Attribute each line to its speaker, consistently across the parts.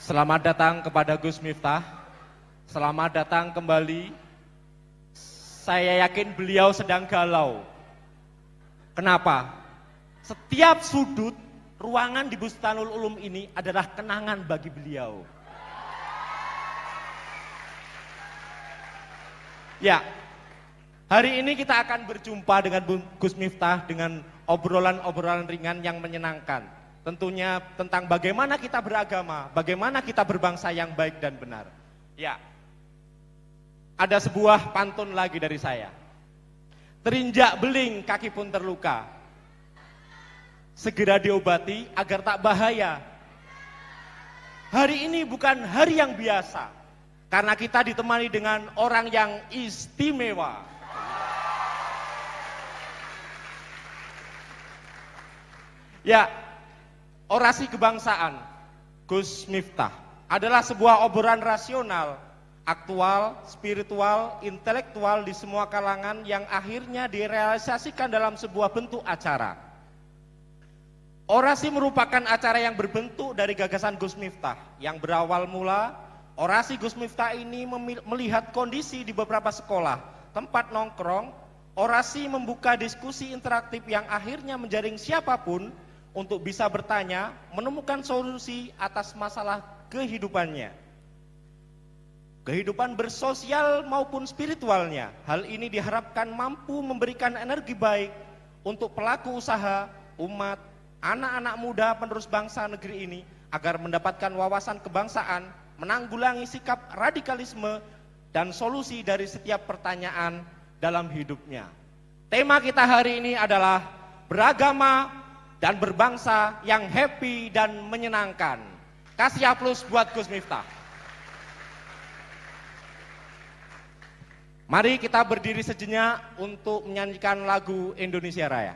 Speaker 1: Selamat datang kepada Gus Miftah. Selamat datang kembali. Saya yakin beliau sedang galau. Kenapa? Setiap sudut ruangan di Bustanul Ulum ini adalah kenangan bagi beliau. Ya, hari ini kita akan berjumpa dengan Gus Miftah dengan obrolan-obrolan ringan yang menyenangkan. Tentunya tentang bagaimana kita beragama, bagaimana kita berbangsa yang baik dan benar. Ya, ada sebuah pantun lagi dari saya. Terinjak beling kaki pun terluka. Segera diobati agar tak bahaya. Hari ini bukan hari yang biasa, karena kita ditemani dengan orang yang istimewa. Ya, orasi kebangsaan Gus Miftah adalah sebuah obrolan rasional, aktual, spiritual, intelektual di semua kalangan yang akhirnya direalisasikan dalam sebuah bentuk acara. Orasi merupakan acara yang berbentuk dari gagasan Gus Miftah yang berawal mula. Orasi Gus Miftah ini melihat kondisi di beberapa sekolah, tempat nongkrong. Orasi membuka diskusi interaktif yang akhirnya menjaring siapapun untuk bisa bertanya, menemukan solusi atas masalah kehidupannya. Kehidupan bersosial maupun spiritualnya. Hal ini diharapkan mampu memberikan energi baik untuk pelaku usaha, umat, anak-anak muda penerus bangsa negeri ini agar mendapatkan wawasan kebangsaan, menanggulangi sikap radikalisme dan solusi dari setiap pertanyaan dalam hidupnya. Tema kita hari ini adalah beragama dan berbangsa yang happy dan menyenangkan. Kasih aplaus buat Gus Miftah. Mari kita berdiri sejenak untuk menyanyikan lagu Indonesia Raya.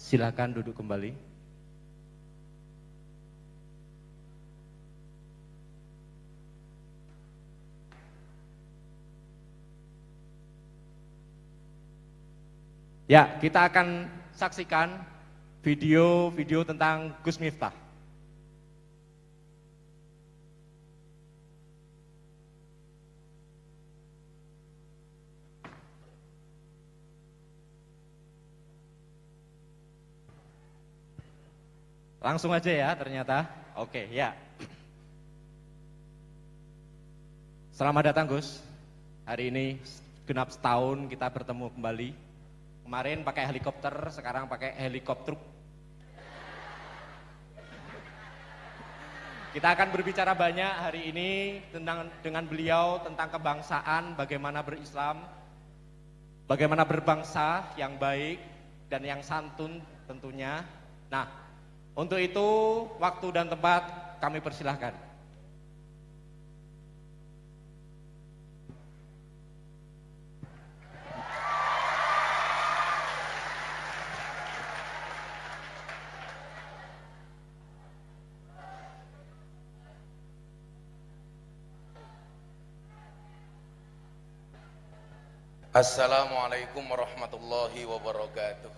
Speaker 1: Silakan duduk kembali. Ya, kita akan saksikan video tentang Gus Miftah. Langsung aja ya ternyata. Oke, ya. Selamat datang Gus. Hari ini genap setahun kita bertemu kembali. Kemarin pakai helikopter, sekarang pakai helikopter. Kita akan berbicara banyak hari ini dengan beliau tentang kebangsaan, bagaimana berislam, bagaimana berbangsa yang baik dan yang santun tentunya. Nah, untuk itu waktu dan tempat kami persilahkan.
Speaker 2: Assalamualaikum warahmatullahi wabarakatuh.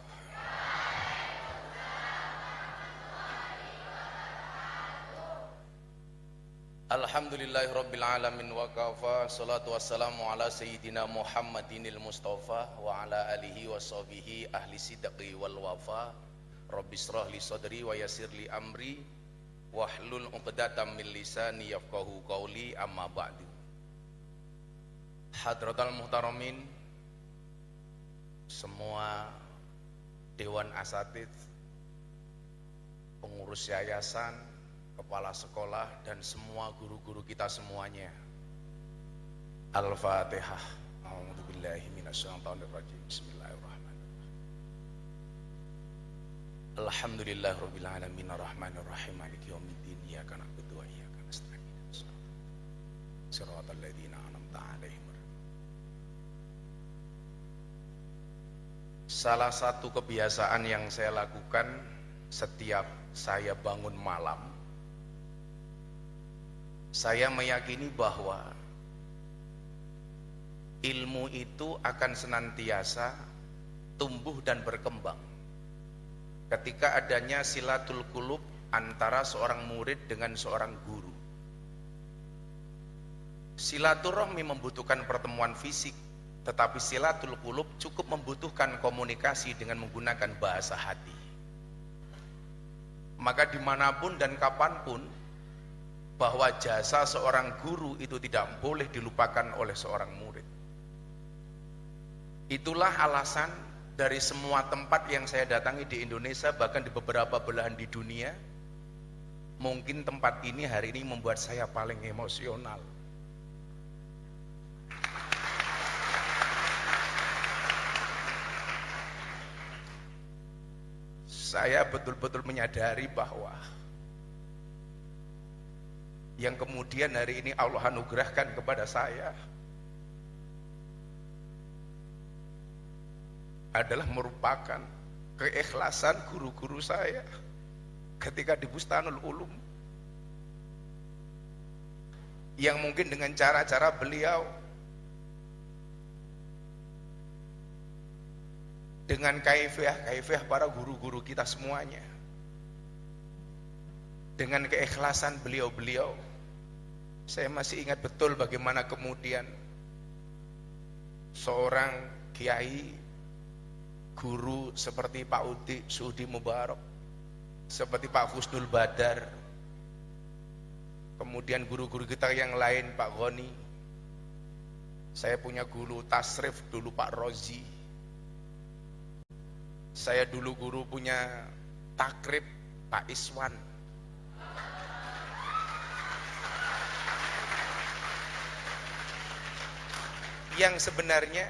Speaker 2: Alhamdulillahirabbil alamin wa kafa, salatu wassalamu ala sayyidina Muhammadinil Mustafa wa ala alihi wa sahbihi ahli sidqi wal wafa. Rabbi shrah li sadri wa yassir li amri wahlul 'uqdatam min lisani yafqahu qawli, amma ba'du. Hadratal muhtaramin, semua dewan asatidz, pengurus yayasan, kepala sekolah, dan semua guru-guru kita semuanya. Al-Fatihah. A'udzubillahi minasyaitonirrajim. Bismillahirrahmanirrahim. Alhamdulillahirabbil alamin arrahmanirrahim maliki yaumiddin iyyaka na'budu wa iyyaka nasta'in shiratal ladzina an'amta 'alaihim. Salah satu kebiasaan yang saya lakukan setiap saya bangun malam, saya meyakini bahwa ilmu itu akan senantiasa tumbuh dan berkembang ketika adanya silatul qulub antara seorang murid dengan seorang guru. Silaturahmi membutuhkan pertemuan fisik, tetapi silatul qulub cukup membutuhkan komunikasi dengan menggunakan bahasa hati. Maka dimanapun dan kapanpun, bahwa jasa seorang guru itu tidak boleh dilupakan oleh seorang murid. Itulah alasan dari semua tempat yang saya datangi di Indonesia, bahkan di beberapa belahan di dunia, mungkin tempat ini hari ini membuat saya paling emosional. Saya betul-betul menyadari bahwa yang kemudian hari ini Allah anugerahkan kepada saya adalah merupakan keikhlasan guru-guru saya ketika di Bustanul Ulum, yang mungkin dengan cara-cara beliau, dengan kaifiah para guru-guru kita semuanya, dengan keikhlasan beliau-beliau, saya masih ingat betul bagaimana kemudian seorang kiai, guru seperti Pak Sudi Mubarak, seperti Pak Husnul Badar, kemudian guru-guru kita yang lain, Pak Goni, saya punya guru tasrif dulu Pak Rozi, saya dulu guru punya takrib Pak Iswan, yang sebenarnya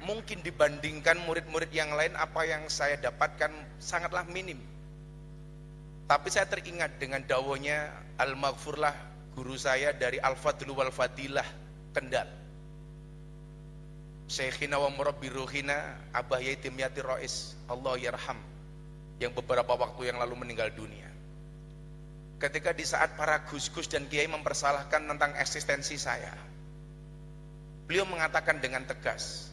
Speaker 2: mungkin dibandingkan murid-murid yang lain, apa yang saya dapatkan sangatlah minim. Tapi saya teringat dengan dawuhnya Al-Maghfurlah, guru saya dari Al-Fadlu wal Fadilah Kendal, Syekhina wa Murabbi Ruhina Abah Yaitim Yati Rois Allah Yarham, yang beberapa waktu yang lalu meninggal dunia. Ketika di saat para gus-gus dan kiai mempersalahkan tentang eksistensi saya, beliau mengatakan dengan tegas,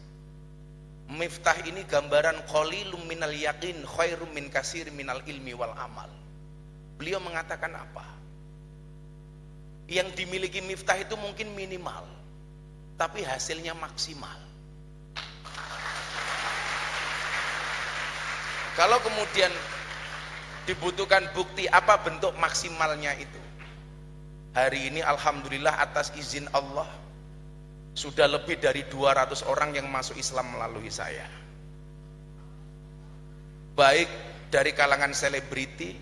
Speaker 2: Miftah ini gambaran qalilum minal yaqin khairum min kasir minal ilmi wal amal. Beliau mengatakan apa? Yang dimiliki Miftah itu mungkin minimal, tapi hasilnya maksimal. Kalau kemudian dibutuhkan bukti apa bentuk maksimalnya itu, hari ini alhamdulillah atas izin Allah sudah lebih dari 200 orang yang masuk Islam melalui saya, baik dari kalangan selebriti,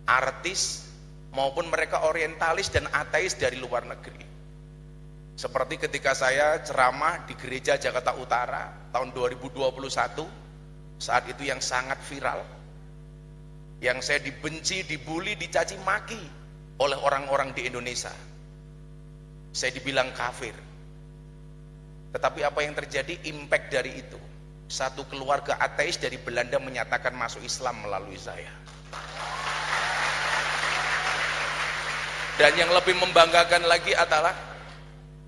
Speaker 2: artis, maupun mereka orientalis dan ateis dari luar negeri. Seperti ketika saya ceramah di gereja Jakarta Utara tahun 2021, saat itu yang sangat viral, yang saya dibenci, dibully, dicaci maki oleh orang-orang di Indonesia. Saya dibilang kafir. Tetapi apa yang terjadi, impact dari itu, satu keluarga ateis dari Belanda menyatakan masuk Islam melalui saya. Dan yang lebih membanggakan lagi adalah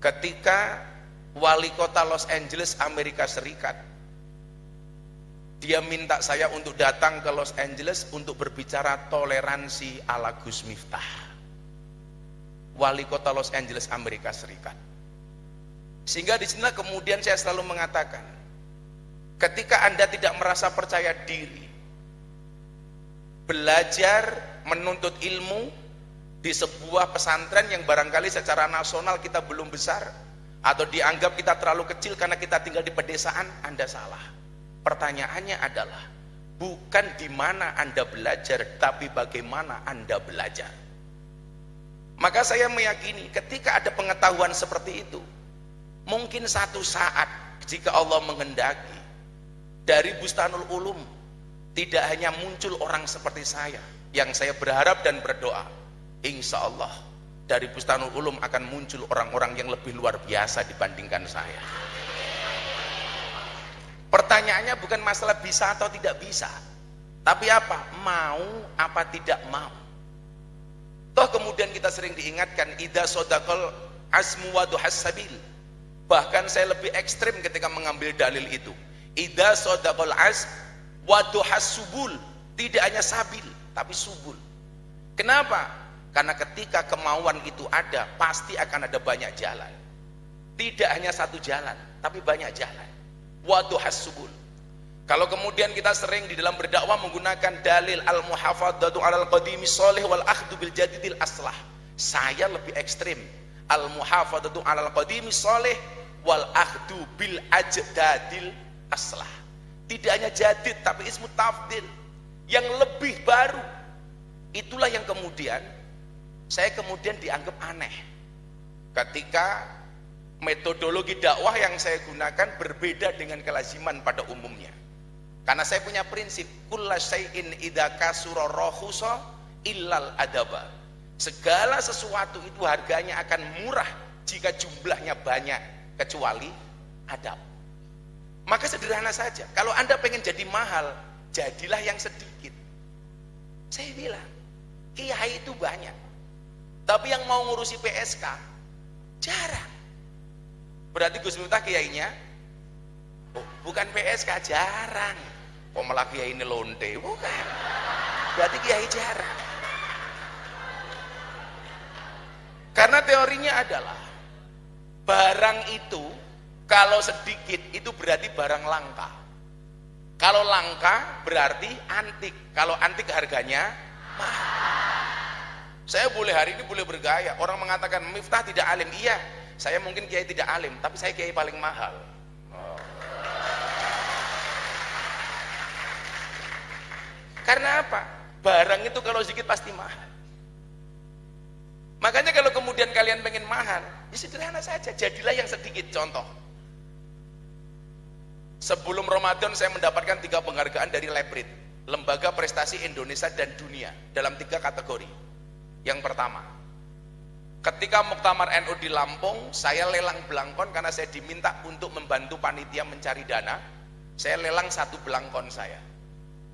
Speaker 2: ketika wali kota Los Angeles Amerika Serikat, dia minta saya untuk datang ke Los Angeles untuk berbicara toleransi ala Gus Miftah. Wali kota Los Angeles Amerika Serikat. Sehingga di sini kemudian saya selalu mengatakan, ketika Anda tidak merasa percaya diri, belajar menuntut ilmu di sebuah pesantren yang barangkali secara nasional kita belum besar, atau dianggap kita terlalu kecil karena kita tinggal di pedesaan, Anda salah. Pertanyaannya adalah bukan di mana Anda belajar, tapi bagaimana Anda belajar. Maka saya meyakini ketika ada pengetahuan seperti itu, mungkin satu saat jika Allah menghendaki, dari Bustanul Ulum tidak hanya muncul orang seperti saya, yang saya berharap dan berdoa, insya Allah dari Bustanul Ulum akan muncul orang-orang yang lebih luar biasa dibandingkan saya. Pertanyaannya bukan masalah bisa atau tidak bisa, tapi apa? Mau apa tidak mau. Toh kemudian kita sering diingatkan, idza sodaqal azmu wa duhas sabil. Bahkan saya lebih ekstrim ketika mengambil dalil itu. Idza sodaqal azm wa duhas subul. Tidak hanya sabil, tapi subul. Kenapa? Karena ketika kemauan itu ada, pasti akan ada banyak jalan. Tidak hanya satu jalan, tapi banyak jalan. Waduhas subul. Kalau kemudian kita sering di dalam berdakwah menggunakan dalil al-muhafadzatu alal qadimi sholih wal akhdu bil jadidil aslah, saya lebih ekstrim. Al-muhafadzatu alal qadimi sholih wal akhdu bil ajdadil aslah. Tidak hanya jadid, tapi ismu tafdil, yang lebih baru. Itulah yang kemudian saya dianggap aneh ketika metodologi dakwah yang saya gunakan berbeda dengan kelaziman pada umumnya. Karena saya punya prinsip, kulla syai'in idza kasura rakhusa illal adaba. Segala sesuatu itu harganya akan murah jika jumlahnya banyak, kecuali adab. Maka sederhana saja, kalau Anda pengen jadi mahal, jadilah yang sedikit. Saya bilang, kiai itu banyak, tapi yang mau ngurusi PSK jarang. Berarti Gus Miftah kiainya bukan PSK, jarang. Oh malah kiai ini lonte, bukan. Berarti kiai jarang. Karena teorinya adalah barang itu kalau sedikit itu berarti barang langka. Kalau langka berarti antik. Kalau antik harganya mahal. Saya boleh hari ini boleh bergaya. Orang mengatakan Miftah tidak alim. Iya, saya mungkin kiai tidak alim, tapi saya kiai paling mahal. Karena apa? Barang itu kalau sedikit pasti mahal. Makanya kalau kemudian kalian pengen mahal, ya sederhana saja, jadilah yang sedikit. Contoh, sebelum Ramadan saya mendapatkan 3 penghargaan dari Lebrit, Lembaga Prestasi Indonesia dan Dunia, dalam 3 kategori. Yang pertama, ketika Muktamar NU di Lampung, saya lelang belangkon karena saya diminta untuk membantu panitia mencari dana. Saya lelang 1 belangkon saya.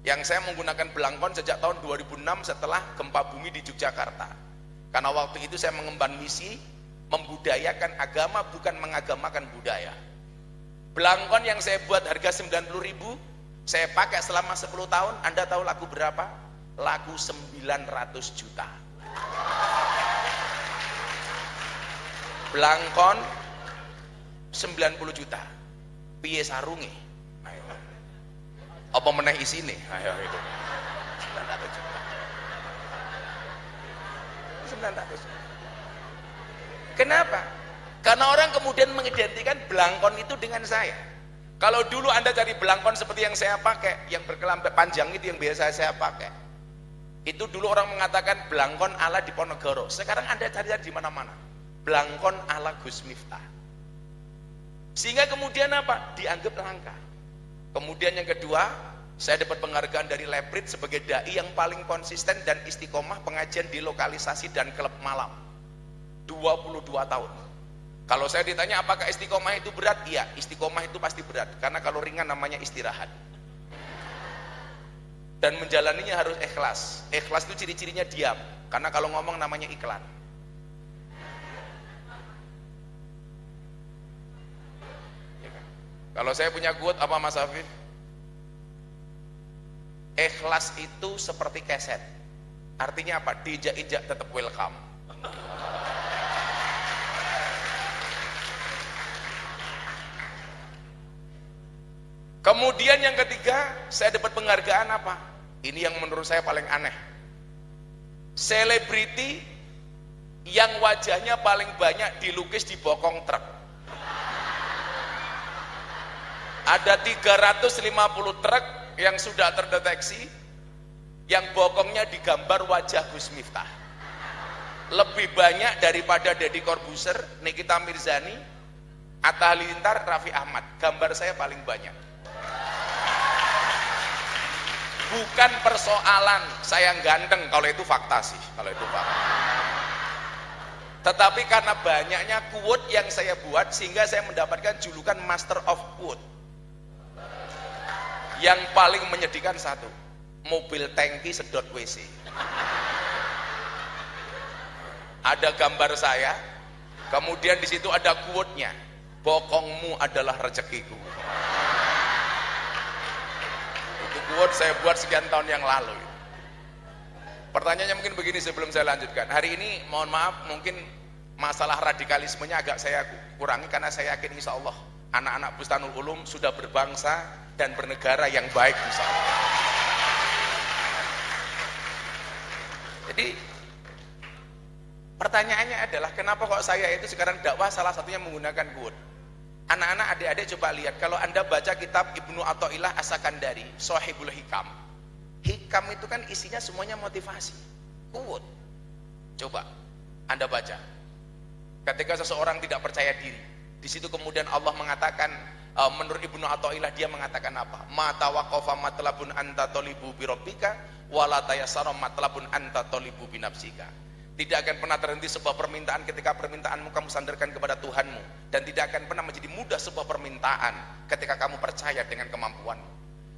Speaker 2: Yang saya menggunakan belangkon sejak tahun 2006 setelah gempa bumi di Yogyakarta. Karena waktu itu saya mengemban misi membudayakan agama, bukan mengagamakan budaya. Belangkon yang saya buat harga 90.000, saya pakai selama 10 tahun. Anda tahu laku berapa? Laku 900 juta. Belangkon 90 juta. Piye sarunge? Ayo. Apa meneh isine? Ayo itu. 900 juta. 900 juta. Kenapa? Karena orang kemudian mengidentikan belangkon itu dengan saya. Kalau dulu Anda cari belangkon seperti yang saya pakai, yang berkelambi panjang itu yang biasa saya pakai, Itu dulu orang mengatakan Blangkon ala Diponegoro. Sekarang Anda cari-cari di mana-mana. Blangkon ala Gus Miftah. Sehingga kemudian apa? Dianggap langka. Kemudian yang kedua, saya dapat penghargaan dari Leprit sebagai dai yang paling konsisten dan istiqomah pengajian di lokalisasi dan klub malam. 22 tahun. Kalau saya ditanya apakah istiqomah itu berat? Iya, istiqomah itu pasti berat. Karena kalau ringan namanya istirahat. Dan menjalaninya harus ikhlas. Ikhlas itu ciri-cirinya diam. Karena kalau ngomong namanya iklan. Ya kan? Kalau saya punya quote apa Mas Afif? Ikhlas itu seperti keset. Artinya apa? Diinjak-injak tetap welcome. Kemudian yang ketiga, saya dapat penghargaan apa? Ini yang menurut saya paling aneh. Selebriti yang wajahnya paling banyak dilukis di bokong truk. Ada 350 truk yang sudah terdeteksi yang bokongnya digambar wajah Gus Miftah. Lebih banyak daripada Deddy Corbuzier, Nikita Mirzani, Atta Halilintar, Raffi Ahmad. Gambar saya paling banyak. Bukan persoalan saya ganteng, kalau itu fakta sih, kalau itu fakta. Tetapi karena banyaknya quote yang saya buat sehingga saya mendapatkan julukan Master of Quote. Yang paling menyedihkan satu, mobil tangki sedot WC. Ada gambar saya, kemudian di situ ada quote-nya, bokongmu adalah rezekiku. Quote saya buat sekian tahun yang lalu. Pertanyaannya mungkin begini sebelum saya lanjutkan. Hari ini mohon maaf mungkin masalah radikalismenya agak saya kurangi karena saya yakin insya Allah anak-anak Bustanul Ulum sudah berbangsa dan bernegara yang baik insya Allah. Jadi pertanyaannya adalah kenapa kok saya itu sekarang dakwah salah satunya menggunakan quote. Anak-anak, adik-adik coba lihat, kalau Anda baca kitab Ibnu Athaillah As-Sakandari, Shahibul Hikam. Hikam itu kan isinya semuanya motivasi. Quote. Coba Anda baca. Ketika seseorang tidak percaya diri, di situ kemudian Allah mengatakan, menurut Ibnu Athaillah dia mengatakan apa? Ma tawaqafa matlabun anta talibu bi rabbika wa la tayassara matlabun anta talibu bi nafsika. Tidak akan pernah terhenti sebuah permintaan ketika permintaanmu kamu sandarkan kepada Tuhanmu, dan tidak akan pernah menjadi mudah sebuah permintaan ketika kamu percaya dengan kemampuanmu.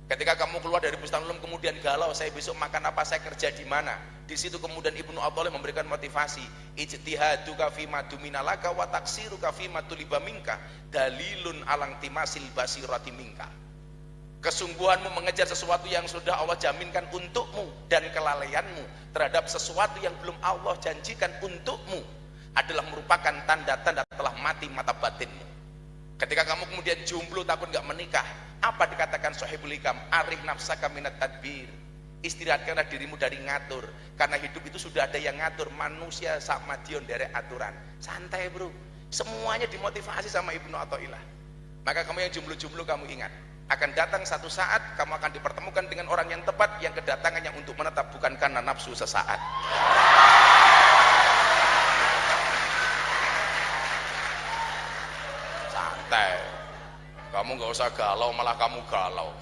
Speaker 2: Ketika kamu keluar dari Bustanul Ulum kemudian galau, saya besok makan apa, saya kerja di mana? Di situ kemudian Ibnu Athaillah memberikan motivasi, ijtihaduka fima duminalaka wa taksiruka fima tuliba minka dalilun alang timasil basirati minka. Kesungguhanmu mengejar sesuatu yang sudah Allah jaminkan untukmu dan kelalaianmu terhadap sesuatu yang belum Allah janjikan untukmu adalah merupakan tanda-tanda telah mati mata batinmu. Ketika kamu kemudian jomblo takut gak menikah, apa dikatakan Shahibul Hikam? Arih nafsaka minat tadbir. Istirahatkanlah dirimu dari ngatur, karena hidup itu sudah ada yang ngatur. Manusia sama dion dari aturan. Santai bro, semuanya dimotivasi sama Ibnu Athaillah. Maka kamu yang jomblo-jomblo kamu ingat, akan datang satu saat kamu akan dipertemukan dengan orang yang tepat, yang kedatangannya untuk menetap bukan karena nafsu sesaat. Santai, kamu gak usah galau, malah kamu galau.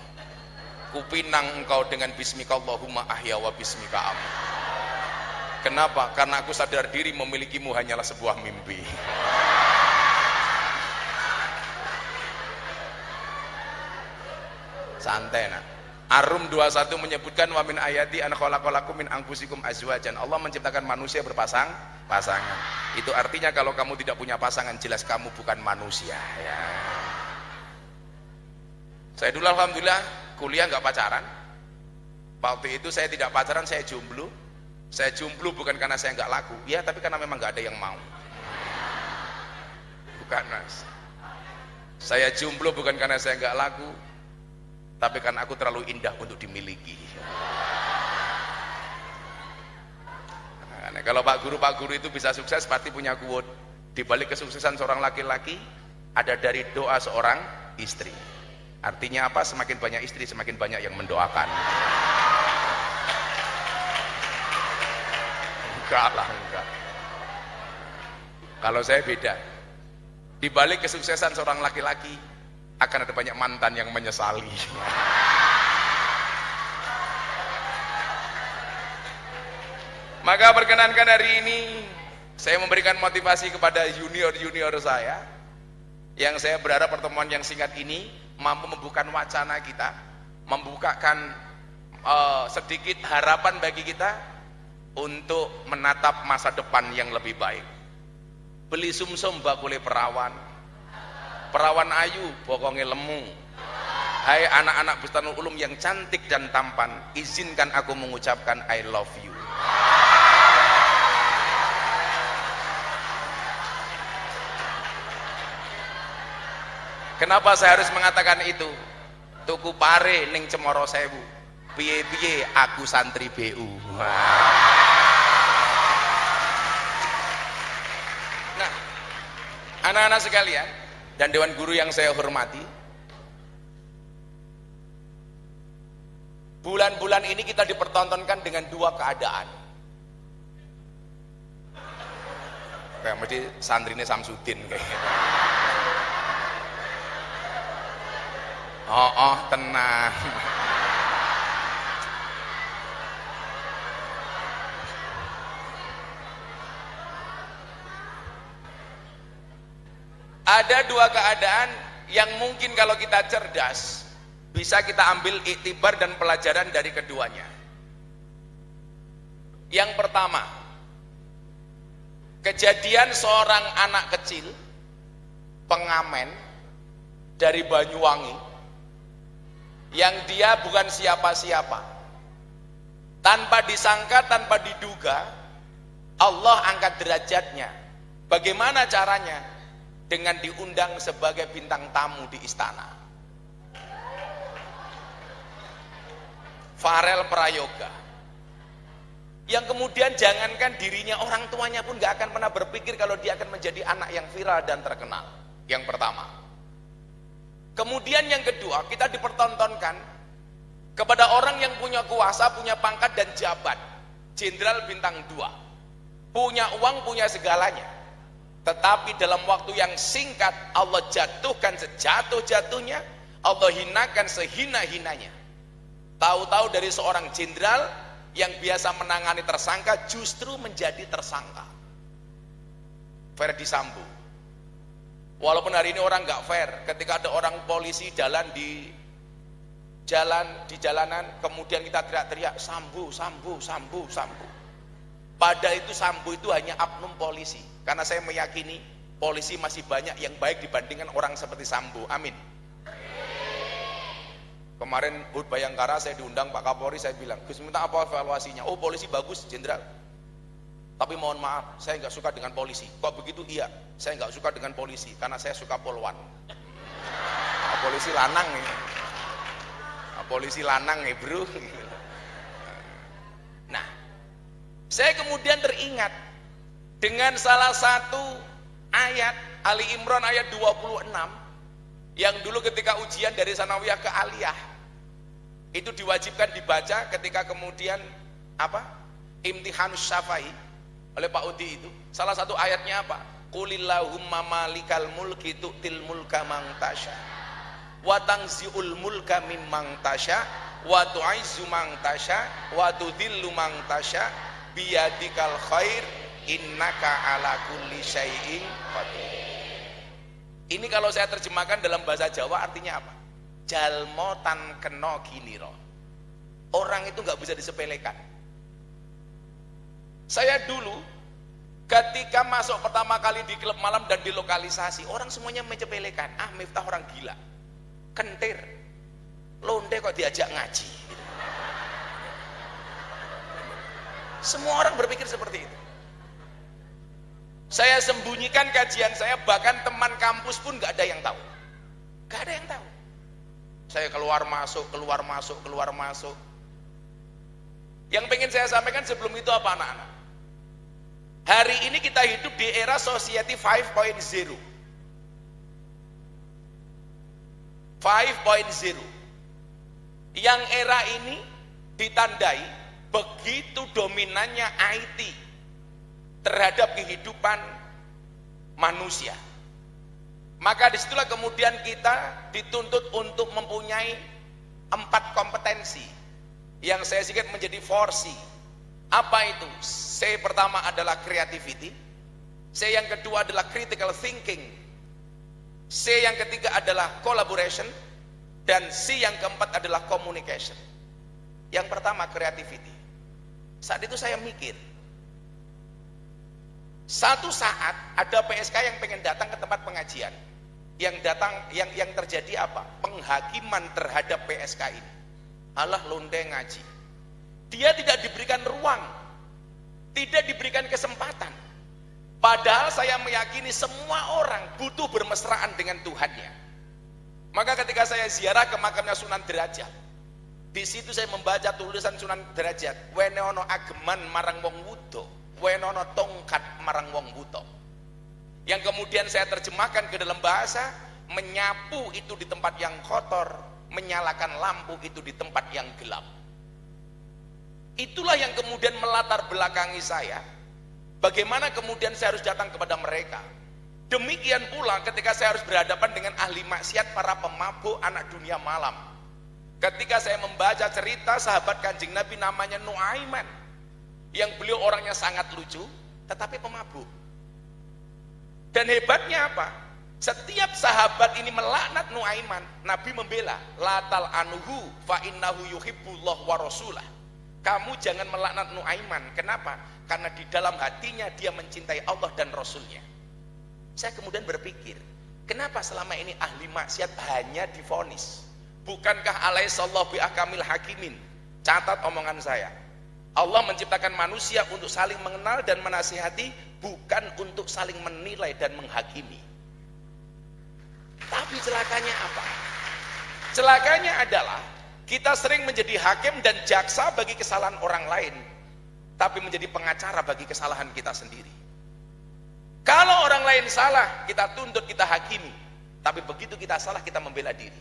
Speaker 2: Kupinang engkau dengan bismika Allahumma ahya wa bismika amin. Kenapa? Karena aku sadar diri memilikimu hanyalah sebuah mimpi. Santai nak. Ar-Rum 21 menyebutkan wa min ayati an khalaqalakum min anfusikum azwajan. Allah menciptakan manusia pasangan. Itu artinya kalau kamu tidak punya pasangan, jelas kamu bukan manusia ya. Saya dulu alhamdulillah kuliah nggak pacaran. Waktu itu saya tidak pacaran, saya jomblo. Saya jomblo bukan karena saya nggak laku, ya, tapi karena memang nggak ada yang mau. Bukan mas. Saya jomblo bukan karena saya nggak laku, tapi karena aku terlalu indah untuk dimiliki. Nah, kalau Pak Guru itu bisa sukses pasti punya quote. Di balik kesuksesan seorang laki-laki ada dari doa seorang istri. Artinya apa? Semakin banyak istri, semakin banyak yang mendoakan. enggak lah, enggak. Kalau saya beda. Di balik kesuksesan seorang laki-laki akan ada banyak mantan yang menyesali. Maka perkenankan hari ini saya memberikan motivasi kepada junior-junior saya, yang saya berharap pertemuan yang singkat ini mampu membuka wacana kita, membukakan sedikit harapan bagi kita untuk menatap masa depan yang lebih baik. Beli sumsum bakule perawan, perawan ayu bokonge lemu. Hai anak-anak Bustanul Ulum yang cantik dan tampan, izinkan aku mengucapkan I love you. Kenapa saya harus mengatakan itu? Tuku pare ning Cemoro Sewu, piye-piye aku santri BU. Nah, anak-anak sekalian dan dewan guru yang saya hormati, bulan-bulan ini kita dipertontonkan dengan dua keadaan. Kayak mesti santrinya Samsudin kayaknya. Oh, tenang. Ada dua keadaan yang mungkin kalau kita cerdas bisa kita ambil iktibar dan pelajaran dari keduanya. Yang pertama, kejadian seorang anak kecil pengamen dari Banyuwangi yang dia bukan siapa-siapa, tanpa disangka, tanpa diduga Allah angkat derajatnya. Bagaimana caranya? Dengan diundang sebagai bintang tamu di istana. Farel Prayoga, yang kemudian jangankan dirinya, orang tuanya pun gak akan pernah berpikir kalau dia akan menjadi anak yang viral dan terkenal. Yang pertama. Kemudian yang kedua, kita dipertontonkan kepada orang yang punya kuasa, punya pangkat dan jabat, jenderal bintang 2, punya uang, punya segalanya, tetapi dalam waktu yang singkat Allah jatuhkan sejatuh-jatuhnya, Allah hinakan sehina-hinanya. Tahu-tahu dari seorang jenderal yang biasa menangani tersangka justru menjadi tersangka. Verdi Sambo. Walaupun hari ini orang nggak fair, ketika ada orang polisi jalan di jalanan, kemudian kita teriak-teriak Sambo, Sambo, Sambo, Sambo. Pada itu Sambo itu hanya oknum polisi, karena saya meyakini polisi masih banyak yang baik dibandingkan orang seperti Sambo. Amin. Kemarin HUT Bayangkara saya diundang Pak Kapolri, saya bilang, Gus minta apa evaluasinya? Oh polisi bagus jenderal, tapi mohon maaf saya nggak suka dengan polisi. Kok begitu? Iya, saya nggak suka dengan polisi karena saya suka polwan. Nah, polisi lanang ini, nah, polisi lanang nih bro. Nah, saya kemudian teringat dengan salah satu ayat Ali Imran ayat 26 yang dulu ketika ujian dari sanawiyah ke aliyah itu diwajibkan dibaca ketika kemudian imtihanus syafai oleh Pak Udi. Itu salah satu ayatnya apa? Qulillahumma malikal mulki tu'til mulka man tasya wa tanzi'ul mulka mimman tasya wa tu'izzu man tasya wa tudhillu man tasya biyadikal khair innaka ala kulli syai'in qadir. Ini kalau saya terjemahkan dalam bahasa Jawa artinya apa? Jalmo tan kena giniro. Orang itu nggak bisa disepelekan. Saya dulu ketika masuk pertama kali di klub malam dan di lokalisasi, orang semuanya menyepelekan. Ah, Miftah orang gila, kentir, londe kok diajak ngaji. Semua orang berpikir seperti itu. Saya sembunyikan kajian saya, bahkan teman kampus pun nggak ada yang tahu. Nggak ada yang tahu. Saya keluar masuk, keluar masuk, keluar masuk. Yang pengen saya sampaikan sebelum itu apa anak-anak? Hari ini kita hidup di era Society 5.0. 5.0. Yang era ini ditandai begitu dominannya IT, terhadap kehidupan manusia. Maka disitulah kemudian kita dituntut untuk mempunyai 4 kompetensi yang saya singkat menjadi 4C. Apa itu? C pertama adalah creativity, C yang kedua adalah critical thinking, C yang ketiga adalah collaboration, dan C yang keempat adalah communication. Yang pertama creativity. Saat itu saya mikir, satu saat ada PSK yang pengen datang ke tempat pengajian. Yang terjadi apa? Penghakiman terhadap PSK ini. Allah londe ngaji. Dia tidak diberikan ruang, tidak diberikan kesempatan. Padahal saya meyakini semua orang butuh bermesraan dengan Tuhannya. Maka ketika saya ziarah ke makamnya Sunan Derajat, di situ saya membaca tulisan Sunan Derajat, wenono ageman marang wong wudo, wenono tongkat marang wong buto. Yang kemudian saya terjemahkan ke dalam bahasa, menyapu itu di tempat yang kotor, menyalakan lampu itu di tempat yang gelap. Itulah yang kemudian melatar belakangi saya. Bagaimana kemudian saya harus datang kepada mereka. Demikian pula ketika saya harus berhadapan dengan ahli maksiat, para pemabuk anak dunia malam. Ketika saya membaca cerita sahabat Kanjeng Nabi namanya Nuaiman, yang beliau orangnya sangat lucu, tetapi pemabuk. Dan hebatnya apa? Setiap sahabat ini melaknat Nuaiman, Nabi membela, latal anuhu fa innahu yuhibbullah wa rasulah. Kamu jangan melaknat Nuaiman. Kenapa? Karena di dalam hatinya dia mencintai Allah dan Rasulnya. Saya kemudian berpikir, kenapa selama ini ahli maksiat hanya divonis? Bukankah alaihissallahu bi'akamil hakimin? Catat omongan saya. Allah menciptakan manusia untuk saling mengenal dan menasihati, bukan untuk saling menilai dan menghakimi. Tapi celakanya apa? Celakanya adalah kita sering menjadi hakim dan jaksa bagi kesalahan orang lain, tapi menjadi pengacara bagi kesalahan kita sendiri. Kalau orang lain salah, kita tuntut, kita hakimi, tapi begitu kita salah, kita membela diri.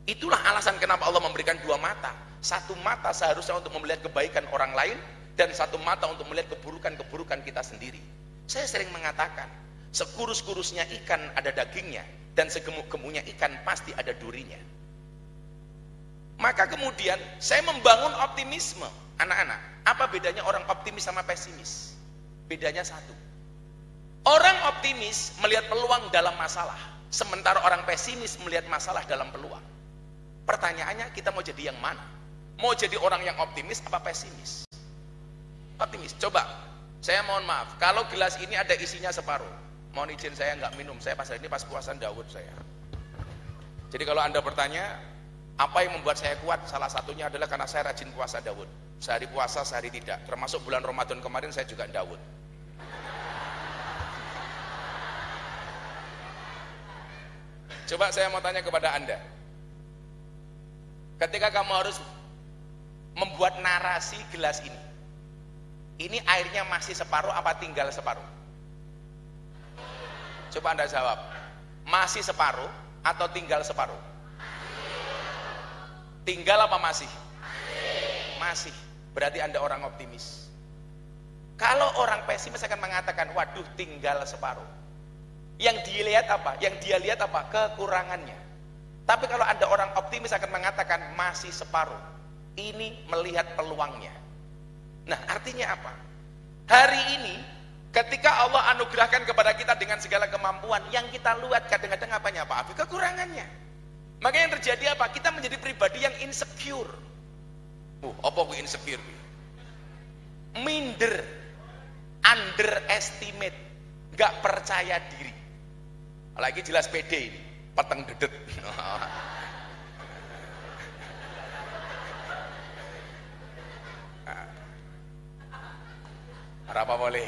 Speaker 2: Itulah alasan kenapa Allah memberikan 2 mata. Satu mata seharusnya untuk melihat kebaikan orang lain, dan satu mata untuk melihat keburukan-keburukan kita sendiri. Saya sering mengatakan, sekurus-kurusnya ikan ada dagingnya, dan segemuk-gemuknya ikan pasti ada durinya. Maka kemudian saya membangun optimisme. Anak-anak, apa bedanya orang optimis sama pesimis? Bedanya satu. Orang optimis melihat peluang dalam masalah, sementara orang pesimis melihat masalah dalam peluang. Pertanyaannya, kita mau jadi yang mana? Mau jadi orang yang optimis apa pesimis? Optimis. Coba, saya mohon maaf, kalau gelas ini ada isinya separuh, mohon izin saya nggak minum, saya pas ini pas puasa Daud saya. Jadi kalau Anda bertanya, apa yang membuat saya kuat? Salah satunya adalah karena saya rajin puasa Daud. Sehari puasa, sehari tidak. Termasuk bulan Ramadan kemarin saya juga Daud. Coba saya mau tanya kepada Anda. Ketika kamu harus membuat narasi gelas ini airnya masih separuh apa tinggal separuh? Coba Anda jawab. Masih separuh atau tinggal separuh? Tinggal apa masih? Masih. Berarti Anda orang optimis. Kalau orang pesimis akan mengatakan, waduh tinggal separuh. Yang dia lihat apa? Yang dia lihat apa? Kekurangannya. Tapi kalau Anda orang optimis akan mengatakan masih separuh. Ini melihat peluangnya. Nah, artinya apa? Hari ini ketika Allah anugerahkan kepada kita dengan segala kemampuan, yang kita lihat kadang-kadang apanya Pak Afif? Kekurangannya. Maka yang terjadi apa? Kita menjadi pribadi yang insecure. Apa ku insecure? Minder, underestimate, gak percaya diri. Lagi jelas pede ini, peteng dedet. Apa boleh?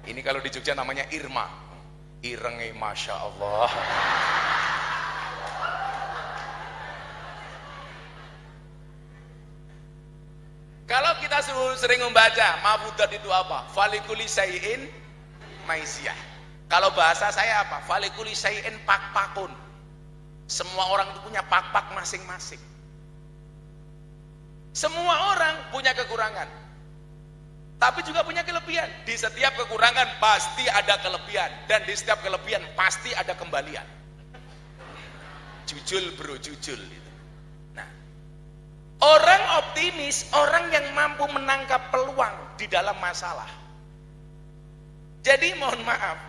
Speaker 2: Ini kalau di Jogja namanya Irma. Irenge Masya Allah. Kalau kita sering membaca mafudat itu apa? Falikuli sayin maisiyah. Kalau bahasa saya apa? Falikuli sayin pak-pakun. Semua orang itu punya pak-pak masing-masing. Semua orang punya kekurangan. Tapi juga punya kelebihan. Di setiap kekurangan pasti ada kelebihan, dan di setiap kelebihan pasti ada kembalian. Jujul bro, jujul. Nah, orang optimis, orang yang mampu menangkap peluang di dalam masalah. Jadi mohon maaf,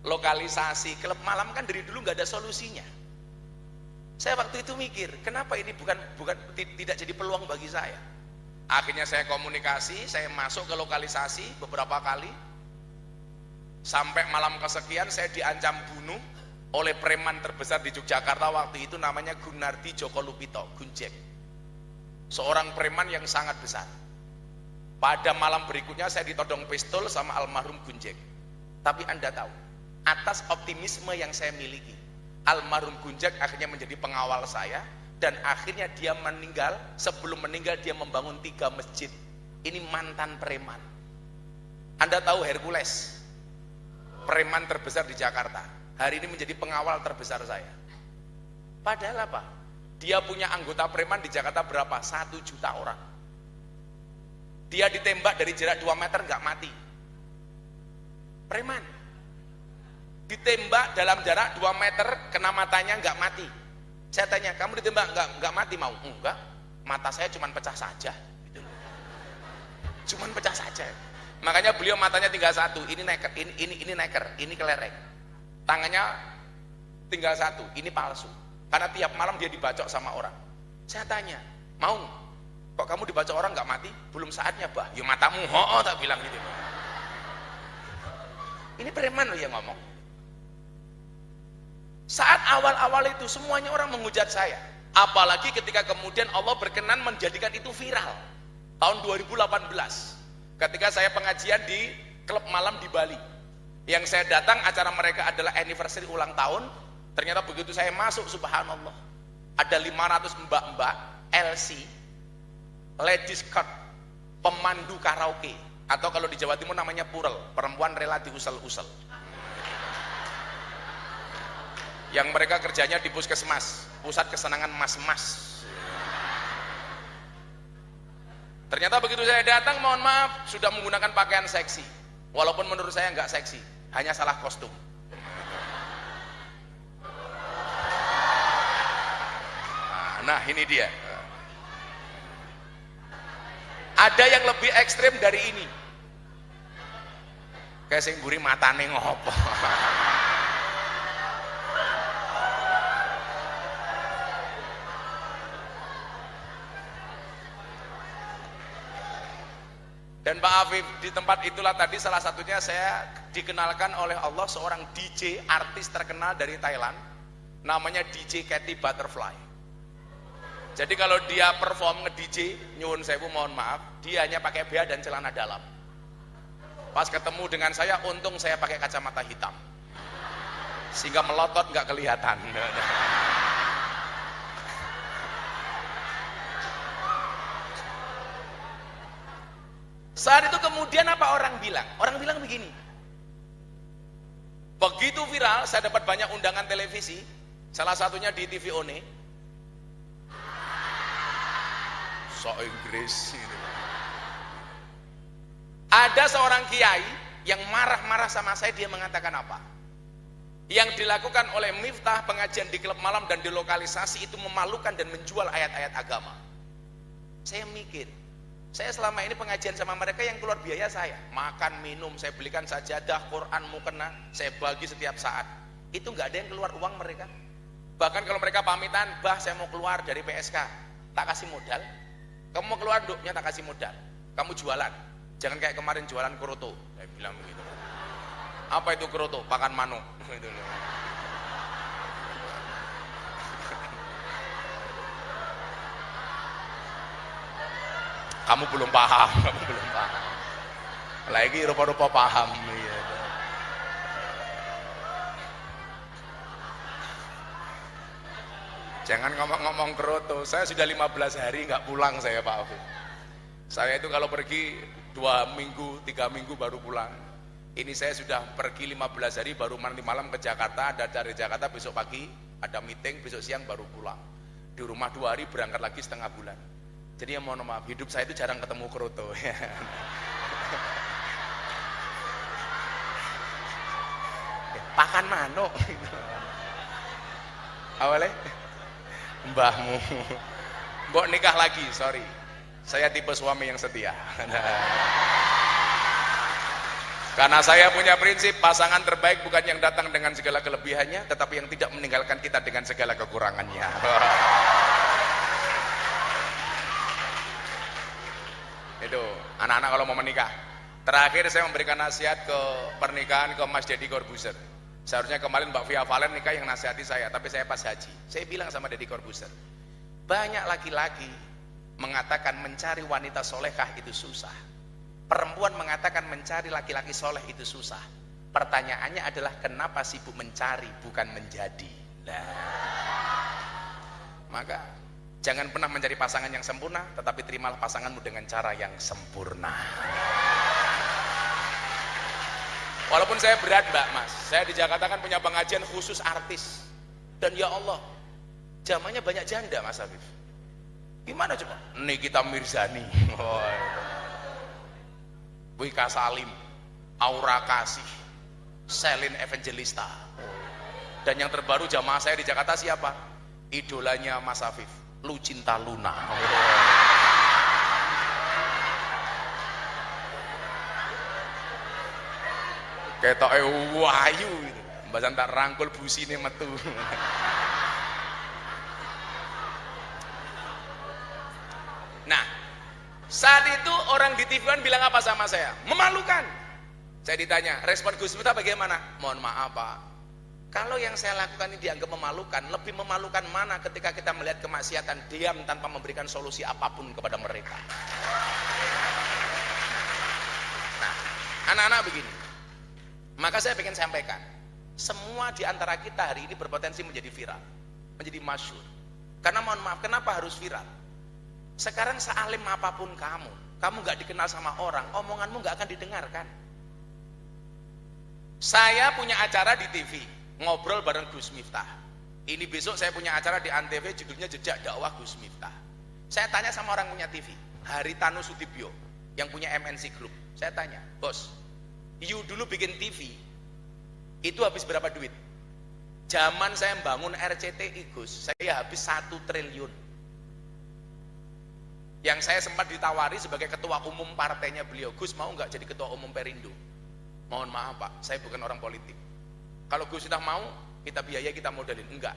Speaker 2: lokalisasi klub malam kan dari dulu nggak ada solusinya. Saya waktu itu mikir, kenapa ini tidak jadi peluang bagi saya? Akhirnya saya komunikasi, saya masuk ke lokalisasi beberapa kali. Sampai malam kesekian saya diancam bunuh oleh preman terbesar di Yogyakarta waktu itu, namanya Gunardi Joko Lupito, Gunjek. Seorang preman yang sangat besar. Pada malam berikutnya saya ditodong pistol sama almarhum Gunjek. Tapi Anda tahu, atas optimisme yang saya miliki, almarhum Gunjek akhirnya menjadi pengawal saya. Dan akhirnya dia meninggal. Sebelum meninggal dia membangun 3 masjid. Ini mantan preman. Anda tahu Hercules, preman terbesar di Jakarta, hari ini menjadi pengawal terbesar saya. Padahal apa? Dia punya anggota preman di Jakarta berapa? 1 juta orang. Dia ditembak dari jarak 2 meter nggak mati. Preman ditembak dalam jarak 2 meter, kena matanya nggak mati. Saya tanya, kamu ditembak nggak mati mau? Enggak, mata saya cuma pecah saja. Gitu. Cuman pecah saja. Makanya beliau matanya tinggal 1. Ini neker, ini neker, ini kelereng. Tangannya tinggal 1. Ini palsu. Karena tiap malam dia dibacok sama orang. Saya tanya, mau? Kok kamu dibacok orang nggak mati? Belum saatnya, bah. Ya matamu, tak bilang gitu. Ini preman loh yang ngomong. Saat awal-awal itu semuanya orang menghujat saya. Apalagi ketika kemudian Allah berkenan menjadikan itu viral. Tahun 2018. Ketika saya pengajian di klub malam di Bali. Yang saya datang acara mereka adalah anniversary ulang tahun. Ternyata begitu saya masuk, subhanallah, ada 500 mbak-mbak LC, ladies cut, pemandu karaoke. Atau kalau di Jawa Timur namanya purel, perempuan rela diusel-usel. Yang mereka kerjanya di puskesmas, pusat kesenangan mas-mas. Ternyata begitu saya datang, mohon maaf, sudah menggunakan pakaian seksi. Walaupun menurut saya nggak seksi, hanya salah kostum. Nah ini dia. Ada yang lebih ekstrim dari ini. Kayak sing mburi matane ngopo. Dan Pak Afif, di tempat itulah tadi salah satunya saya dikenalkan oleh Allah seorang DJ, artis terkenal dari Thailand, namanya DJ Cathy Butterfly. Jadi kalau dia perform nge-DJ, nyuwun sewu mohon maaf, dia hanya pakai BH dan celana dalam. Pas ketemu dengan saya, untung saya pakai kacamata hitam, sehingga melotot nggak kelihatan. Saat itu kemudian apa orang bilang? Orang bilang begini. Begitu viral, saya dapat banyak undangan televisi, salah satunya di TV One. So Inggris gitu. Ada seorang kiai yang marah-marah sama saya, dia mengatakan apa? Yang dilakukan oleh Miftah pengajian di klub malam dan di lokalisasi itu memalukan dan menjual ayat-ayat agama. Saya mikir, saya selama ini pengajian sama mereka yang keluar biaya saya, makan, minum, saya belikan sajadah, Quran, mukena, saya bagi setiap saat. Itu nggak ada yang keluar uang mereka. Bahkan kalau mereka pamitan, bah saya mau keluar dari PSK, tak kasih modal. Kamu mau keluar, duknya tak kasih modal. Kamu jualan, jangan kayak kemarin jualan kroto. Saya bilang begitu. Apa itu kroto? Pakan manuk. Kamu belum paham, kamu belum paham. Lagi rupa-rupa paham. Jangan ngomong-ngomong keroto. Saya sudah 15 hari nggak pulang saya Pak Afif. Saya itu kalau pergi 2 minggu, 3 minggu baru pulang. Ini saya sudah pergi 15 hari baru nanti malam ke Jakarta, ada dari Jakarta besok pagi, ada meeting, besok siang baru pulang. Di rumah 2 hari, berangkat lagi setengah bulan. Jadi ya mohon maaf, hidup saya itu jarang ketemu keroto. pakan manuk. Awalnya mbahmu mbok nikah lagi, sorry. Saya tipe suami yang setia. Karena saya punya prinsip, pasangan terbaik bukan yang datang dengan segala kelebihannya, tetapi yang tidak meninggalkan kita dengan segala kekurangannya. Itu anak-anak kalau mau menikah. Terakhir saya memberikan nasihat ke pernikahan ke Mas Deddy Corbuzier. Seharusnya kemarin Mbak Via Valen nikah yang nasihati saya, tapi saya pas haji. Saya bilang sama Deddy Corbuzier, banyak laki-laki mengatakan mencari wanita solehah itu susah. Perempuan mengatakan mencari laki-laki soleh itu susah. Pertanyaannya adalah kenapa sibuk mencari bukan menjadi. Nah, maka jangan pernah mencari pasangan yang sempurna, tetapi terimalah pasanganmu dengan cara yang sempurna. Walaupun saya berat Mbak Mas, saya di Jakarta kan punya pengajian khusus artis. Dan ya Allah, zamannya banyak janda Mas Habib. Gimana coba? Nikita Mirzani, Wika Salim, Aura Kasih, Selin Evangelista. Dan yang terbaru jamaah saya di Jakarta siapa? Idolanya Mas Afif, Lucinta Luna. Ketoke wayu gitu. Mbasan tak rangkul busine metu. Nah, saat itu orang di TV One bilang apa sama saya? Memalukan. Saya ditanya, respon Gus Miftah bagaimana? Mohon maaf Pak, kalau yang saya lakukan ini dianggap memalukan, lebih memalukan mana ketika kita melihat kemaksiatan diam tanpa memberikan solusi apapun kepada mereka. Nah, anak-anak begini, maka saya ingin sampaikan, semua di antara kita hari ini berpotensi menjadi viral, menjadi masyhur. Karena mohon maaf, kenapa harus viral? Sekarang sealim apapun kamu gak dikenal sama orang, omonganmu gak akan didengarkan. Saya punya acara di TV, ngobrol bareng Gus Miftah. Ini besok saya punya acara di Antv, judulnya Jejak Dakwah Gus Miftah. Saya tanya sama orang punya TV, Haritanu Sudibyo, yang punya MNC Group. Saya tanya, bos, you dulu bikin TV, itu habis berapa duit? Zaman saya membangun RCTI Gus, saya habis 1 triliun. Yang saya sempat ditawari sebagai ketua umum partainya beliau, Gus mau nggak jadi ketua umum Perindo? Mohon maaf Pak, saya bukan orang politik. Kalau Gus sudah mau, kita biaya, kita modalin. Enggak.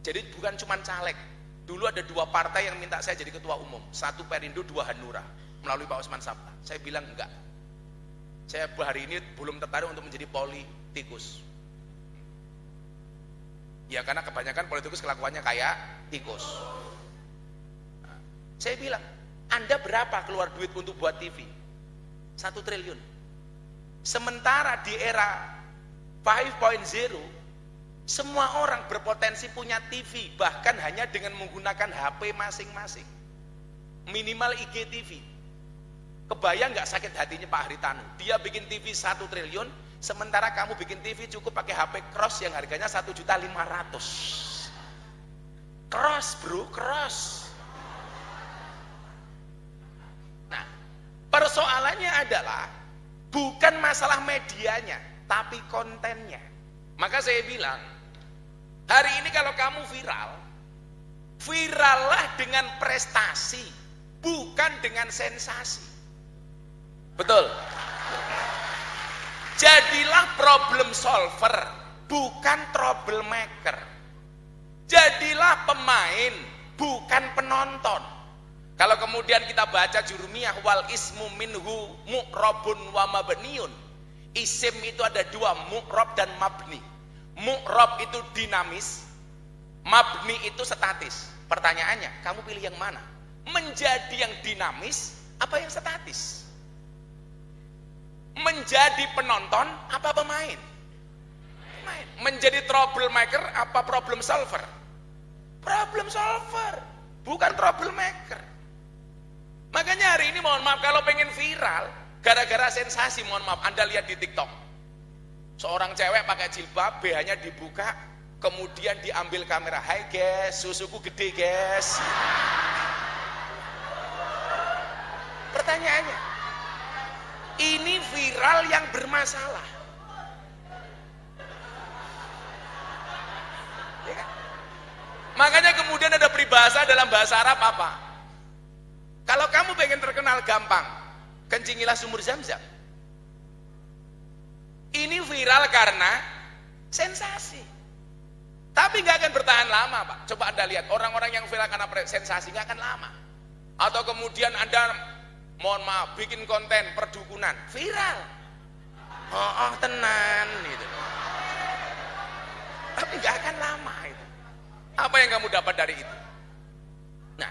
Speaker 2: Jadi bukan cuma caleg. Dulu ada 2 partai yang minta saya jadi ketua umum, 1 Perindo, 2 Hanura, melalui Pak Osman Sabta. Saya bilang enggak. Saya hari ini belum tertarik untuk menjadi politikus. Ya karena kebanyakan politikus kelakuannya kayak tikus. Saya bilang, Anda berapa keluar duit untuk buat TV? 1 triliun. Sementara di era 5.0, semua orang berpotensi punya TV, bahkan hanya dengan menggunakan HP masing-masing. Minimal IGTV. Kebayang nggak sakit hatinya Pak Haritanu? Dia bikin TV 1 triliun, sementara kamu bikin TV cukup pakai HP cross yang harganya 1.500.000. Cross bro, cross. Persoalannya adalah bukan masalah medianya, tapi kontennya. Maka saya bilang, hari ini kalau kamu viral, virallah dengan prestasi, bukan dengan sensasi. Betul? Jadilah problem solver, bukan troublemaker. Jadilah pemain, bukan penonton. Kalau kemudian kita baca jurumiyah, wal ismu minhu mu'rabun wa mabniun. Isim itu ada 2, mu'rab dan mabni. Mu'rab itu dinamis, mabni itu statis. Pertanyaannya, kamu pilih yang mana? Menjadi yang dinamis apa yang statis? Menjadi penonton apa pemain? Pemain. Menjadi troublemaker apa problem solver? Problem solver, bukan troublemaker. Makanya hari ini mohon maaf, kalau pengen viral gara-gara sensasi, mohon maaf, Anda lihat di TikTok, seorang cewek pakai jilbab, BH-nya dibuka, kemudian diambil kamera, hai guys, susuku gede guys. Pertanyaannya, ini viral yang bermasalah. Makanya kemudian ada peribahasa dalam bahasa Arab apa? Kalau kamu pengen terkenal gampang, kencingilah sumur Zam-Zam. Ini viral karena sensasi. Tapi nggak akan bertahan lama, Pak. Coba Anda lihat, orang-orang yang viral karena sensasi nggak akan lama. Atau kemudian Anda, mohon maaf, bikin konten perdukunan, viral. Oh, tenan, gitu. Tapi nggak akan lama itu. Apa yang kamu dapat dari itu? Nah,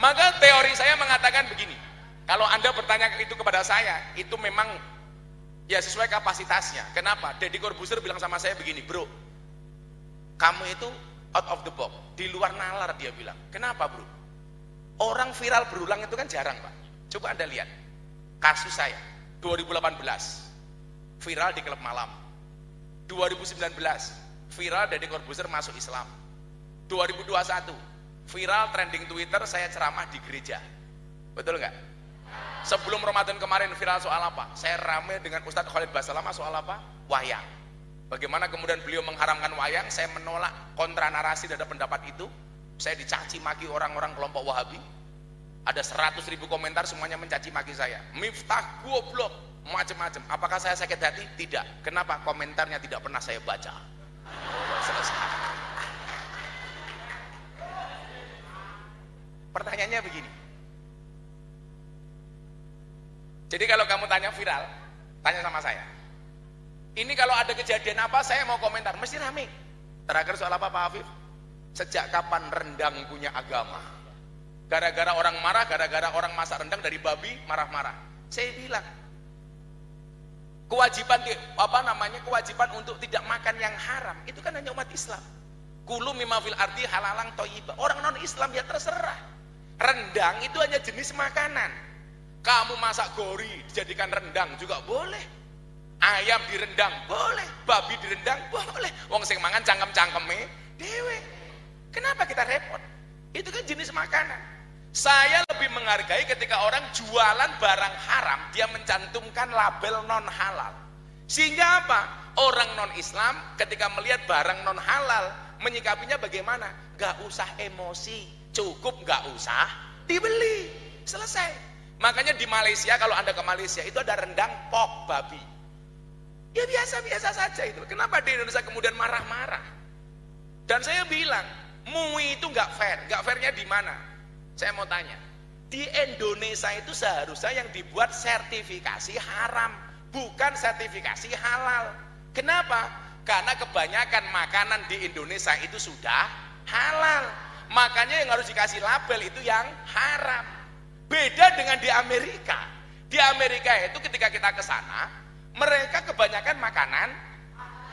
Speaker 2: maka teori saya mengatakan begini. Kalau Anda bertanya itu kepada saya, itu memang ya sesuai kapasitasnya. Kenapa? Deddy Corbuzier bilang sama saya begini, bro, kamu itu out of the box, di luar nalar, dia bilang. Kenapa, bro? Orang viral berulang itu kan jarang, Pak. Coba Anda lihat kasus saya 2018 viral di klub malam, 2019 viral Deddy Corbuzier masuk Islam, 2021 viral trending Twitter saya ceramah di gereja. Betul nggak? Sebelum Ramadan kemarin viral soal apa? Saya rame dengan Ustadz Khalid Basalamah soal apa? Wayang. Bagaimana kemudian beliau mengharamkan wayang, saya menolak, kontra narasi terhadap pendapat itu. Saya dicaci maki orang-orang kelompok Wahabi. Ada 100.000 komentar semuanya mencaci maki saya. Miftah goblok, macam-macam. Apakah saya sakit hati? Tidak. Kenapa? Komentarnya tidak pernah saya baca. Selesai. Pertanyaannya begini. Jadi kalau kamu tanya viral, tanya sama saya. Ini kalau ada kejadian apa, saya mau komentar, mesti rame. Terakhir soal apa, Pak Afif? Sejak kapan rendang punya agama? Gara-gara orang marah, gara-gara orang masak rendang dari babi, marah-marah. Saya bilang, kewajiban kewajiban untuk tidak makan yang haram, itu kan hanya umat Islam. Kulu mimma fil ardi halalang thayyibah. Orang non-Islam ya terserah. Rendang itu hanya jenis makanan. Kamu masak gori dijadikan rendang juga boleh. Ayam direndang boleh, babi direndang boleh. Wong sing mangan cangkem-cangkeme dewe. Kenapa kita repot? Itu kan jenis makanan. Saya lebih menghargai ketika orang jualan barang haram, dia mencantumkan label non halal. Sehingga apa? Orang non Islam ketika melihat barang non halal, menyikapinya bagaimana? Gak usah emosi, cukup gak usah dibeli. Selesai. Makanya di Malaysia, kalau Anda ke Malaysia, itu ada rendang pork babi. Ya biasa-biasa saja itu. Kenapa di Indonesia kemudian marah-marah? Dan saya bilang, MUI itu nggak fair. Nggak fairnya di mana? Saya mau tanya. Di Indonesia itu seharusnya yang dibuat sertifikasi haram, bukan sertifikasi halal. Kenapa? Karena kebanyakan makanan di Indonesia itu sudah halal. Makanya yang harus dikasih label itu yang haram. Beda dengan di Amerika. Di Amerika itu ketika kita ke sana, mereka kebanyakan makanan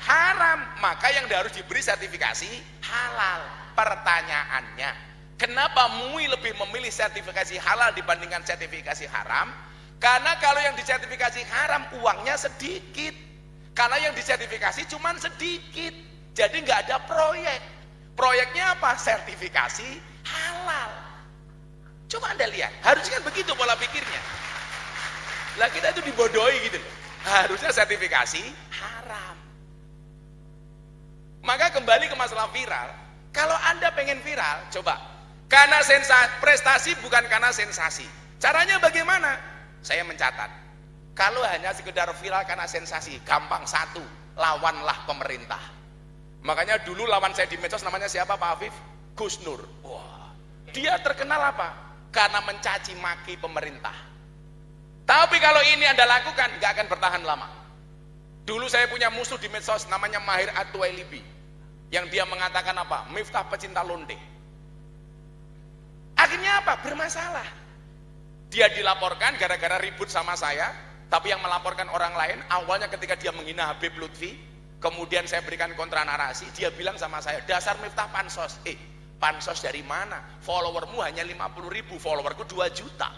Speaker 2: haram, maka yang harus diberi sertifikasi halal. Pertanyaannya, kenapa MUI lebih memilih sertifikasi halal dibandingkan sertifikasi haram? Karena kalau yang disertifikasi haram uangnya sedikit, karena yang disertifikasi cuma sedikit, jadi nggak ada proyek. Proyeknya apa? Sertifikasi halal. Coba Anda lihat, harusnya kan begitu pola pikirnya. Lah kita itu dibodohi gitu loh. Harusnya sertifikasi haram. Maka kembali ke masalah viral. Kalau Anda pengen viral, coba. Karena prestasi bukan karena sensasi. Caranya bagaimana? Saya mencatat. Kalau hanya sekedar viral karena sensasi, gampang, satu, lawanlah pemerintah. Makanya dulu lawan saya di medsos namanya siapa, Pak Afif? Gus Nur. Wah, dia terkenal apa? Karena mencaci maki pemerintah. Tapi kalau ini Anda lakukan, nggak akan bertahan lama. Dulu saya punya musuh di medsos namanya Mahir At-Tuwailibi, yang dia mengatakan apa? Miftah pecinta londe. Akhirnya apa? Bermasalah. Dia dilaporkan gara-gara ribut sama saya, tapi yang melaporkan orang lain. Awalnya ketika dia menghina Habib Lutfi, kemudian saya berikan kontra narasi, dia bilang sama saya, dasar Miftah pansos. Pansos dari mana? Followermu hanya 50.000, followerku 2 juta.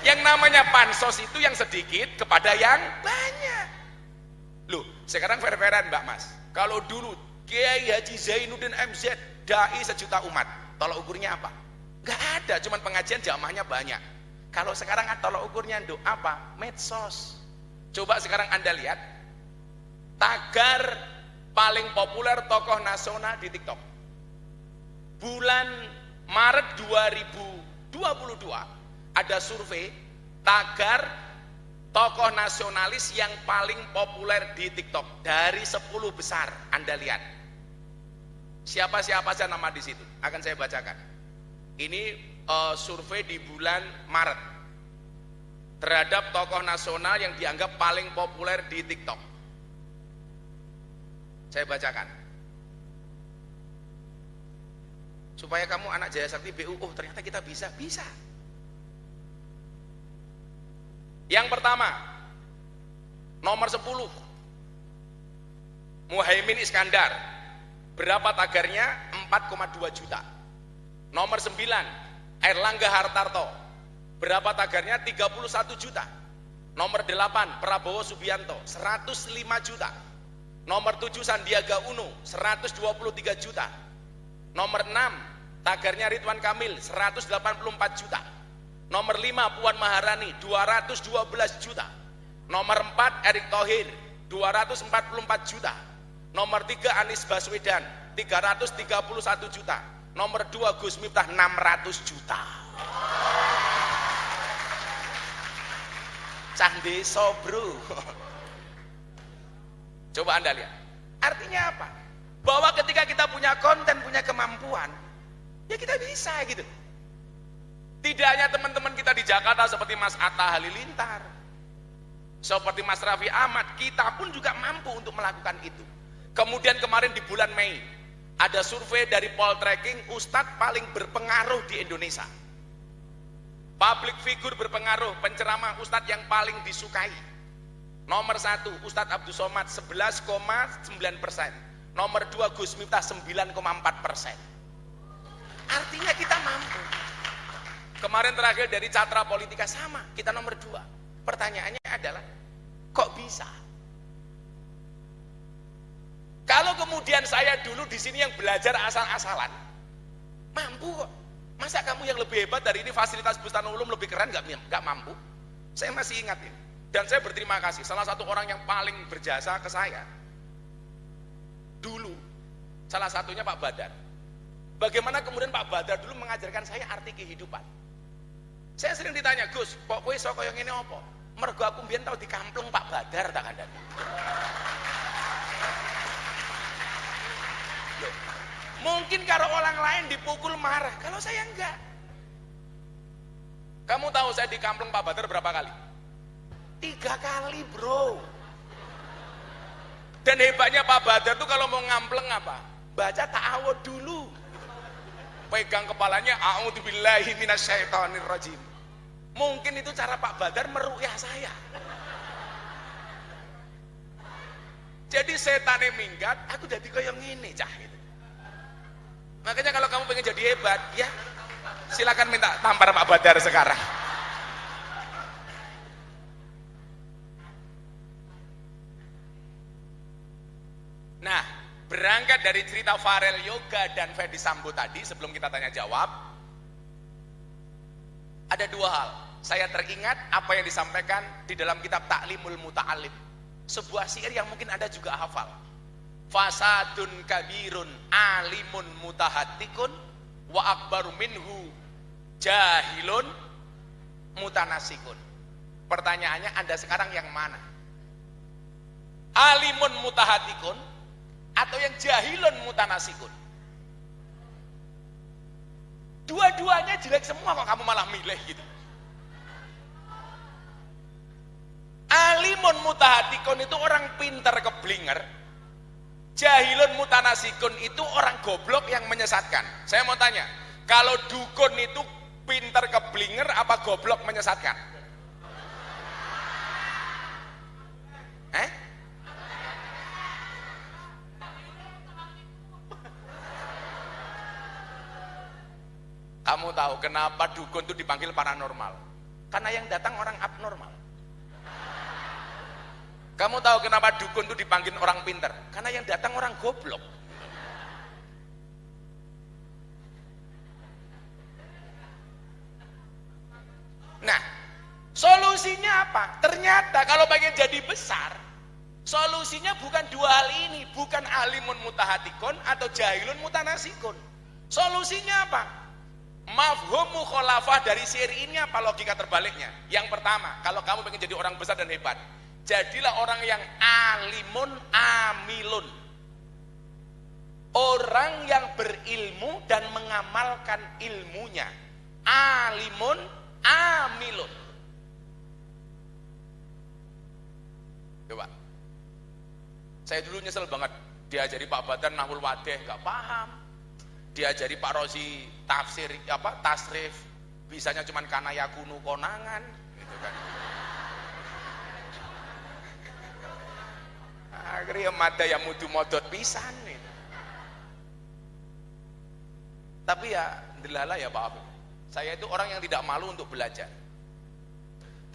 Speaker 2: Yang namanya pansos itu yang sedikit kepada yang banyak. Loh, sekarang fair-fairan Mbak Mas. Kalau dulu Kiai Haji Zainuddin MZ, dai sejuta umat, tolak ukurnya apa? Gak ada, cuman pengajian jamaahnya banyak. Kalau sekarang tolak ukurnya apa? Medsos. Coba sekarang Anda lihat tagar paling populer tokoh nasional di TikTok. Bulan Maret 2022 ada survei tagar tokoh nasionalis yang paling populer di TikTok dari 10 besar. Anda lihat siapa-siapa saja nama di situ, akan saya bacakan. Ini survei di bulan Maret terhadap tokoh nasional yang dianggap paling populer di TikTok. Saya bacakan supaya kamu anak Jaya Sakti BU, oh ternyata kita bisa. Yang pertama, nomor 10, Muhaimin Iskandar. Berapa tagarnya? 4,2 juta. Nomor 9, Erlangga Hartarto. Berapa tagarnya? 31 juta. Nomor 8, Prabowo Subianto, 105 juta. Nomor 7, Sandiaga Uno, 123 juta. Nomor 6, tagarnya Ridwan Kamil, 184 juta. Nomor 5, Puan Maharani, 212 juta. Nomor 4, Erick Thohir, 244 juta. Nomor 3, Anies Baswedan, 331 juta. Nomor 2, Gus Miftah, 600 juta. Candesa bro. Coba Anda lihat. Artinya apa? Bahwa ketika kita punya konten, punya kemampuan, ya kita bisa gitu. Tidak hanya teman-teman kita di Jakarta seperti Mas Atta Halilintar, seperti Mas Raffi Ahmad, kita pun juga mampu untuk melakukan itu. Kemudian kemarin di bulan Mei ada survei dari Poltreking, Ustadz paling berpengaruh di Indonesia. Public figure berpengaruh, penceramah Ustadz yang paling disukai. Nomor 1 Ustadz Abdul Somad 11,9%. Nomor 2 Gus Miftah 9,4%. Artinya kita mampu. Kemarin terakhir dari Catra Politika sama, kita nomor 2. Pertanyaannya adalah, kok bisa? Kalau kemudian saya dulu di sini yang belajar asal-asalan, mampu kok. Masa kamu yang lebih hebat dari ini fasilitas Bustanul Ulum lebih keren nggak mampu? Saya masih ingat ini. Dan saya berterima kasih, salah satu orang yang paling berjasa ke saya dulu, salah satunya Pak Badar. Bagaimana kemudian Pak Badar dulu mengajarkan saya arti kehidupan. Saya sering ditanya, Gus, kok kowe iso kaya ngene apa? Mergo aku mbiyen tau dikamplung Pak Badar tak kandhani. Mungkin kalau orang lain dipukul marah, kalau saya enggak. Kamu tahu saya dikamplung Pak Badar berapa kali? 3 kali bro. Dan hebatnya Pak Badar tuh kalau mau ngampleng apa? Baca ta'awud dulu. Pegang kepalanya, a'udzubillahi minasyaitonirrajim. Mungkin itu cara Pak Badar meruqyah saya. Jadi setane minggat, aku jadi kayak ngene cah gitu. Makanya kalau kamu pengen jadi hebat, ya silakan minta tampar Pak Badar sekarang. Nah, berangkat dari cerita Farel Yoga dan Ferdi Sambo tadi, sebelum kita tanya jawab, ada 2 hal. Saya teringat apa yang disampaikan di dalam kitab Ta'limul Muta'alim, sebuah syair yang mungkin Anda juga hafal. Fasadun kabirun alimun mutahattikun wa akbaru minhu jahilun mutanasikun. Pertanyaannya, Anda sekarang yang mana? Alimun mutahattikun atau yang jahilun mutanasikun? Dua-duanya jelek semua, kok kamu malah milih gitu. Alimun mutahatikun itu orang pintar keblinger, jahilun mutanasikun itu orang goblok yang menyesatkan. Saya mau tanya, kalau dukun itu pintar keblinger apa goblok menyesatkan? Kamu tahu kenapa dukun itu dipanggil paranormal? Karena yang datang orang abnormal. Kamu tahu kenapa dukun itu dipanggil orang pinter? Karena yang datang orang goblok. Nah, solusinya apa? Ternyata kalau pengen jadi besar, Solusinya bukan dua hal ini, bukan alimun mutahatikun atau jahilun mutanasikun. Solusinya apa? Mafhum mukhalafah dari syair ini apa logika terbaliknya? Yang pertama, kalau kamu pengen jadi orang besar dan hebat, jadilah orang yang alimun amilun. Orang yang berilmu dan mengamalkan ilmunya. Alimun amilun. Coba. Saya dulu nyesel banget diajari Pak Badan nahwul wadih nggak paham. Diajari Pak Rozi tafsir tasrif bisanya cuman kana yakunu konangan gitu kan. Akhirnya mada yang mudu modot pisan gitu. Tapi ya delala ya Pak Afif. Saya itu orang yang tidak malu untuk belajar.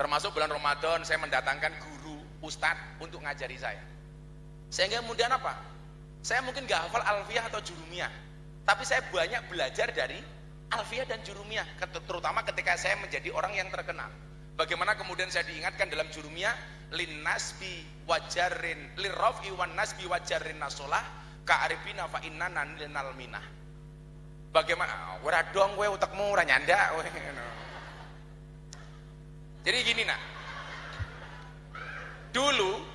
Speaker 2: Termasuk bulan Ramadan saya mendatangkan guru ustadz untuk ngajari saya. Sehingga kemudian apa? Saya mungkin gak hafal alfiyah atau jurumiyah, tapi saya banyak belajar dari alfiyah dan jurumiyah, terutama ketika saya menjadi orang yang terkenal. Bagaimana kemudian saya diingatkan dalam jurumiyah, lin nasbi wajarin lirraf'i wan nasbi wajarin nasolah ka'arifina fa innana linal minah. Bagaimana? Ora dong kowe utekmu ora nyandak kowe. Jadi gini nak. Dulu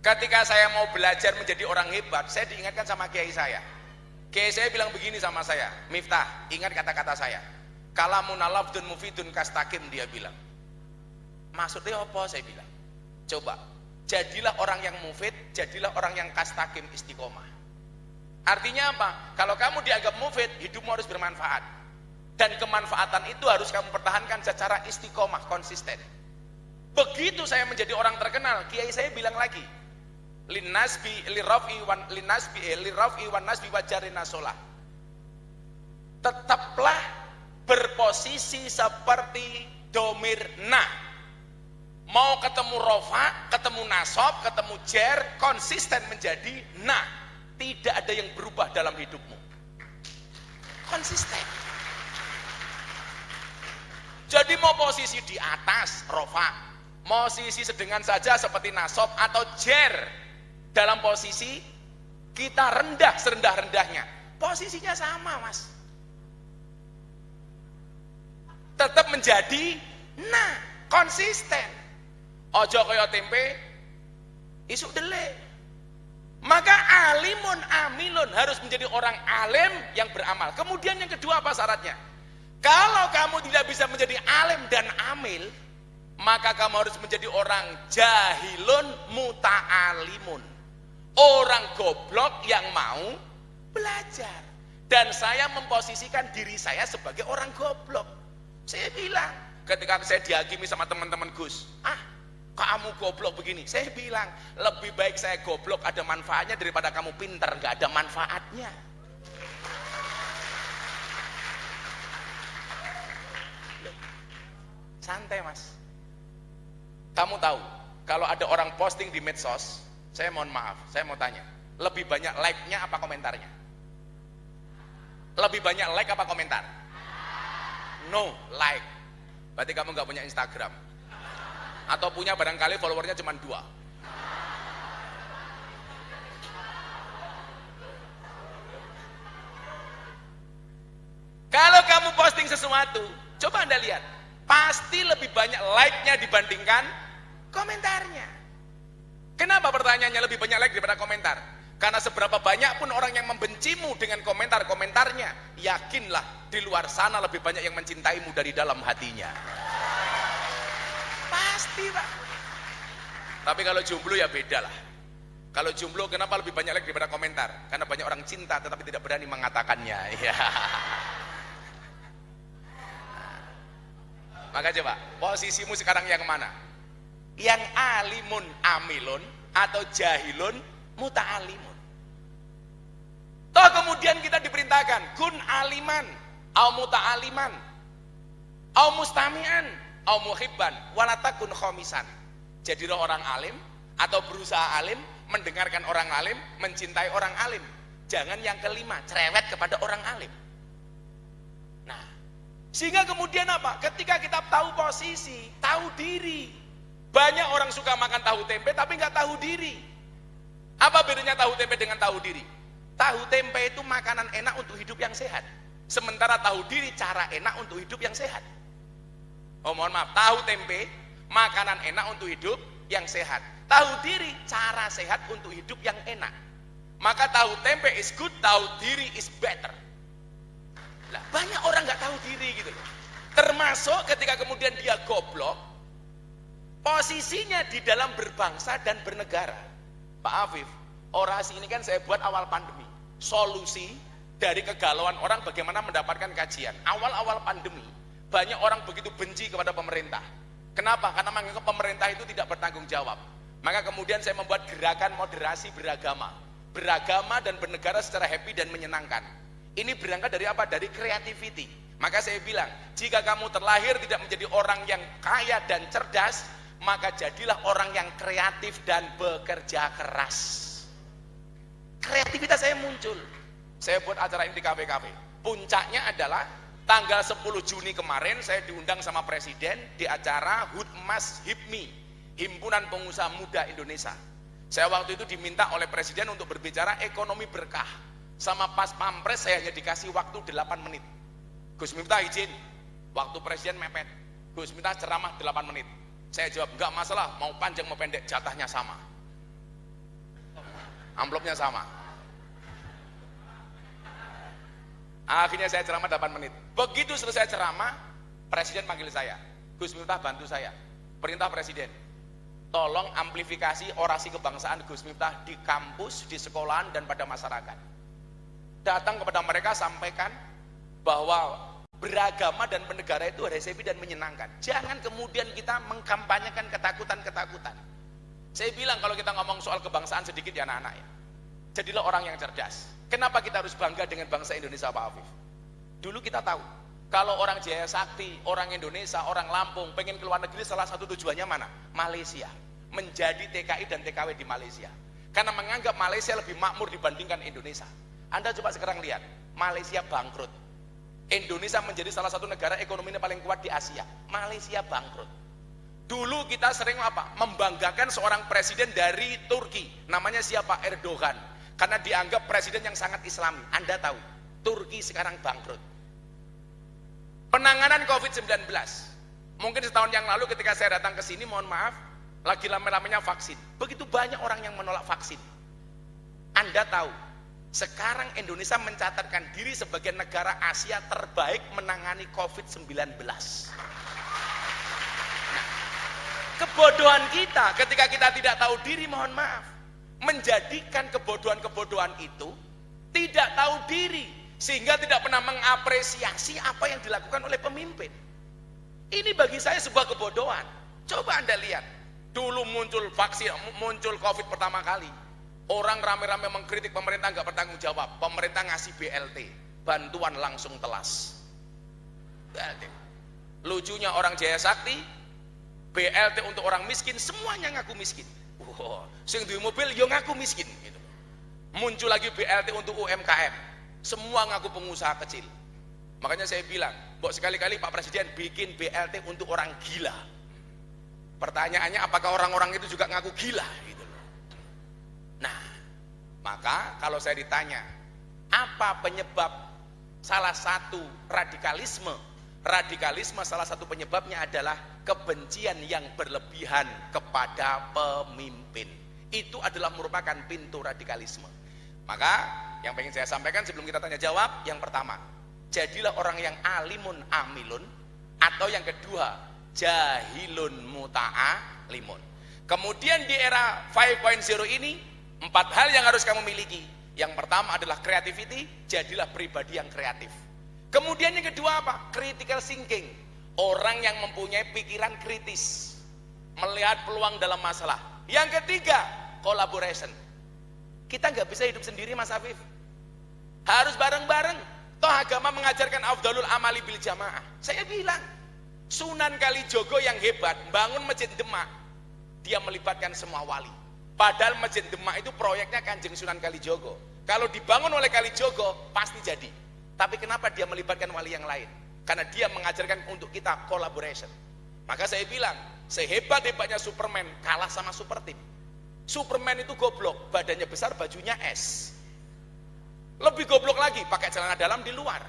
Speaker 2: ketika saya mau belajar menjadi orang hebat, saya diingatkan sama kiai saya. Kiai saya bilang begini sama saya, Miftah, ingat kata-kata saya. Kalamun lafdun mufidun kastakim, dia bilang. Maksudnya apa? Saya bilang. Coba, jadilah orang yang mufid, jadilah orang yang kastakim istiqomah. Artinya apa? Kalau kamu dianggap mufid, hidupmu harus bermanfaat. Dan kemanfaatan itu harus kamu pertahankan secara istiqomah, konsisten. Begitu saya menjadi orang terkenal, kiai saya bilang lagi, linasbi liraf'i wan nasbi wajarin nasolah. Tetaplah berposisi seperti domir na. Mau ketemu rofa, ketemu nasob, ketemu jer, konsisten menjadi na. Tidak ada yang berubah dalam hidupmu. Konsisten. Jadi mau posisi di atas rofa, mau posisi sedengan saja seperti nasob atau jer, dalam posisi kita rendah serendah-rendahnya, posisinya sama mas, tetap menjadi nah konsisten. Ojo kaya tempe isuk dele. Maka alimun amilun harus menjadi orang alim yang beramal. Kemudian yang kedua apa syaratnya? Kalau kamu tidak bisa menjadi alim dan amil, maka kamu harus menjadi orang jahilun muta'alimun. Orang goblok yang mau belajar. Dan saya memposisikan diri saya sebagai orang goblok. Saya bilang, ketika saya dihakimi sama teman-teman Gus, kamu goblok begini. Saya bilang, lebih baik saya goblok ada manfaatnya daripada kamu pintar nggak ada manfaatnya. Santai mas. Kamu tahu, kalau ada orang posting di medsos, saya mohon maaf, saya mau tanya, lebih banyak like-nya apa komentarnya? Lebih banyak like apa komentar? No, like. Berarti kamu nggak punya Instagram. Atau punya barangkali followernya cuma 2. Kalau kamu posting sesuatu, coba Anda lihat, pasti lebih banyak like-nya dibandingkan komentarnya. Kenapa pertanyaannya lebih banyak like daripada komentar? Karena seberapa banyak pun orang yang membencimu dengan komentar-komentarnya, yakinlah di luar sana lebih banyak yang mencintaimu dari dalam hatinya. Pasti Pak. Tapi kalau jomblo ya beda lah. Kalau jomblo kenapa lebih banyak like daripada komentar? Karena banyak orang cinta tetapi tidak berani mengatakannya. Ya. Maka coba, posisimu sekarang yang mana? Yang alimun amilun atau jahilun muta'alimun? Toh kemudian kita diperintahkan kun aliman au muta'aliman au mustami'an au muhibban walatakun khomisan. Jadilah orang alim atau berusaha alim, mendengarkan orang alim, mencintai orang alim. Jangan yang kelima, cerewet kepada orang alim. Nah, sehingga kemudian apa? Ketika kita tahu posisi, tahu diri. Banyak orang suka makan tahu tempe tapi nggak tahu diri. Apa bedanya tahu tempe dengan tahu diri? Tahu tempe itu makanan enak untuk hidup yang sehat. Sementara tahu diri cara enak untuk hidup yang sehat. Oh mohon maaf, tahu tempe makanan enak untuk hidup yang sehat. Tahu diri cara sehat untuk hidup yang enak. Maka tahu tempe is good, tahu diri is better. Lah, banyak orang nggak tahu diri gitu loh. Termasuk ketika kemudian dia goblok, posisinya di dalam berbangsa dan bernegara. Pak Afif, orasi ini kan saya buat awal pandemi. Solusi dari kegalauan orang bagaimana mendapatkan kajian. Awal-awal pandemi, banyak orang begitu benci kepada pemerintah. Kenapa? Karena menganggap pemerintah itu tidak bertanggung jawab. Maka kemudian saya membuat gerakan moderasi beragama. Beragama dan bernegara secara happy dan menyenangkan. Ini berangkat dari apa? Dari creativity. Maka saya bilang, jika kamu terlahir tidak menjadi orang yang kaya dan cerdas, maka jadilah orang yang kreatif dan bekerja keras. Kreativitas saya muncul. Saya buat acara ini di kafe-kafe. Puncaknya adalah tanggal 10 Juni kemarin saya diundang sama Presiden di acara Hutmas HIPMI, Himpunan Pengusaha Muda Indonesia. Saya waktu itu diminta oleh Presiden untuk berbicara ekonomi berkah. Sama pas pampres saya hanya dikasih waktu 8 menit. Gus Miftah izin, waktu Presiden mepet. Gus Miftah ceramah 8 menit. Saya jawab, enggak masalah, mau panjang mau pendek, jatahnya sama. Amplopnya sama. Akhirnya saya ceramah 8 menit. Begitu selesai ceramah, Presiden panggil saya. Gus Miftah bantu saya. Perintah Presiden, tolong amplifikasi orasi kebangsaan Gus Miftah di kampus, di sekolahan, dan pada masyarakat. Datang kepada mereka, sampaikan bahwa beragama dan bernegara itu happy dan menyenangkan. Jangan kemudian kita mengkampanyekan ketakutan-ketakutan. Saya bilang kalau kita ngomong soal kebangsaan sedikit ya anak-anak ya. Jadilah orang yang cerdas. Kenapa kita harus bangga dengan bangsa Indonesia Pak Afif? Dulu kita tahu, kalau orang Jaya Sakti, orang Indonesia, orang Lampung pengen keluar negeri, salah satu tujuannya mana? Malaysia. Menjadi TKI dan TKW di Malaysia. Karena menganggap Malaysia lebih makmur dibandingkan Indonesia. Anda coba sekarang lihat, Malaysia bangkrut. Indonesia menjadi salah satu negara ekonominya paling kuat di Asia. Malaysia bangkrut. Dulu kita sering apa? Membanggakan seorang presiden dari Turki. Namanya siapa? Erdogan. Karena dianggap presiden yang sangat islami. Anda tahu, Turki sekarang bangkrut. Penanganan COVID-19. Mungkin setahun yang lalu ketika saya datang ke sini, mohon maaf, lagi rame-ramenya vaksin. Begitu banyak orang yang menolak vaksin. Anda tahu, sekarang Indonesia mencatatkan diri sebagai negara Asia terbaik menangani COVID-19. Nah, kebodohan kita ketika kita tidak tahu diri, mohon maaf, menjadikan kebodohan-kebodohan itu tidak tahu diri, sehingga tidak pernah mengapresiasi apa yang dilakukan oleh pemimpin. Ini bagi saya sebuah kebodohan. Coba Anda lihat, dulu muncul vaksin, muncul COVID pertama kali. Orang rame-rame mengkritik pemerintah nggak bertanggung jawab. Pemerintah ngasih BLT, bantuan langsung telas. BLT. Lucunya orang Jaya Sakti, BLT untuk orang miskin, semuanya ngaku miskin. Wow, sing duwe mobil yo ngaku miskin. Gitu. Muncul lagi BLT untuk UMKM, semua ngaku pengusaha kecil. Makanya saya bilang, Mbok sekali-kali Pak Presiden bikin BLT untuk orang gila. Pertanyaannya, apakah orang-orang itu juga ngaku gila? Gitu. Nah, maka kalau saya ditanya, apa penyebab salah satu radikalisme? Radikalisme salah satu penyebabnya adalah kebencian yang berlebihan kepada pemimpin. Itu adalah merupakan pintu radikalisme. Maka yang pengen saya sampaikan sebelum kita tanya jawab, yang pertama, jadilah orang yang alimun amilun, atau yang kedua, jahilun muta'alimun. Kemudian di era 5.0 ini, 4 hal yang harus kamu miliki. Yang pertama adalah creativity, jadilah pribadi yang kreatif. Kemudian yang kedua apa? Critical thinking. Orang yang mempunyai pikiran kritis, melihat peluang dalam masalah. Yang ketiga, collaboration. Kita nggak bisa hidup sendiri, Mas Afif. Harus bareng-bareng. Toh agama mengajarkan afdalul amali bil jamaah. Saya bilang, Sunan Kalijogo yang hebat, bangun Masjid Demak, dia melibatkan semua wali. Padahal Masjid Demak itu proyeknya Kanjeng Sunan Kalijogo. Kalau dibangun oleh Kalijogo, pasti jadi. Tapi kenapa dia melibatkan wali yang lain? Karena dia mengajarkan untuk kita collaboration. Maka saya bilang, sehebat-hebatnya Superman kalah sama super team. Superman itu goblok, badannya besar, bajunya es. Lebih goblok lagi, pakai celana dalam di luar.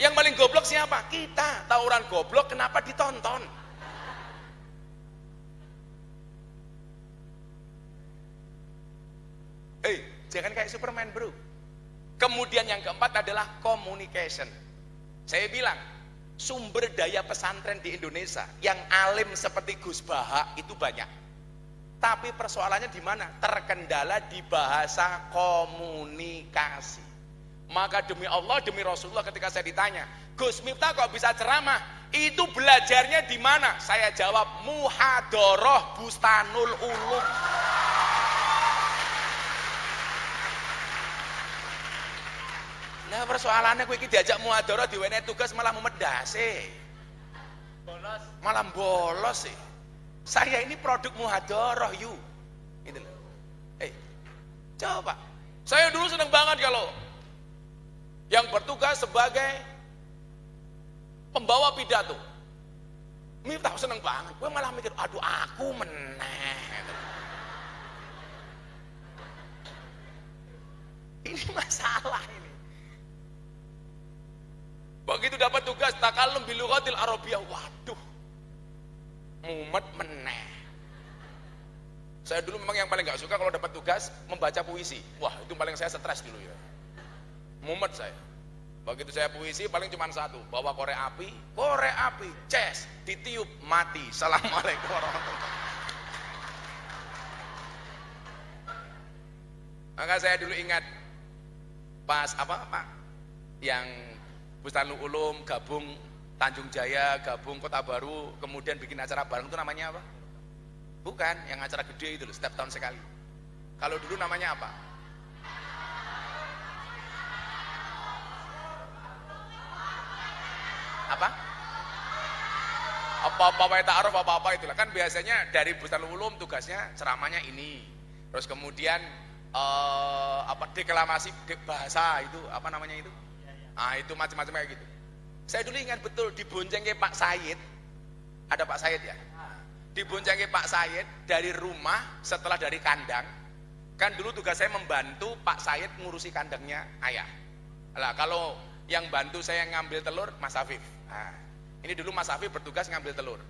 Speaker 2: Yang paling goblok siapa? Kita. Tawuran goblok, kenapa ditonton? Jangan kayak Superman, bro. Kemudian yang keempat adalah communication. Saya bilang, sumber daya pesantren di Indonesia yang alim seperti Gus Baha itu banyak. Tapi persoalannya di mana? Terkendala di bahasa komunikasi. Maka demi Allah, demi Rasulullah, ketika saya ditanya, Gus Miftah kok bisa ceramah? Itu belajarnya di mana? Saya jawab, Muhadharah Bustanul Ulum. Nah persoalannya gue diajak muhadharah diwenehi tugas malah memedase. Malah bolos sih. Saya ini produk muhadharah you. Gitu loh. Coba. Saya dulu seneng banget kalau yang bertugas sebagai pembawa pidato. Miftah seneng banget. Gue malah mikir, aduh aku meneh. Ini masalah ini. Begitu dapat tugas takallum bil lughatil arabiyyah, waduh. Mumet meneh. Saya dulu memang yang paling gak suka kalau dapat tugas membaca puisi. Wah, itu paling saya stres dulu ya. Mumet saya. Begitu saya puisi paling cuma satu, bawa korek api, ces, ditiup, mati. Assalamualaikum warahmatullahi wabarakatuh. Maka saya dulu ingat pas Pak? Yang Bustanul Ulum gabung Tanjung Jaya, gabung Kota Baru, kemudian bikin acara bareng itu namanya apa? Bukan, yang acara gede itu loh, setiap tahun sekali. Kalau dulu namanya apa? Apa? Apa-apa ta'aruf, apa-apa itulah. Kan biasanya dari Bustanul Ulum tugasnya ceramahnya ini. Terus kemudian deklamasi bahasa itu, apa namanya itu? Itu macam-macam kayak gitu. Saya dulu ingat betul diboncengnya Pak Said. Ada Pak Said ya? Diboncengnya Pak Said dari rumah setelah dari kandang. Kan dulu tugas saya membantu Pak Said ngurusi kandangnya ayah. Lah kalau yang bantu saya ngambil telur Mas Afif. Ini dulu Mas Afif bertugas ngambil telur.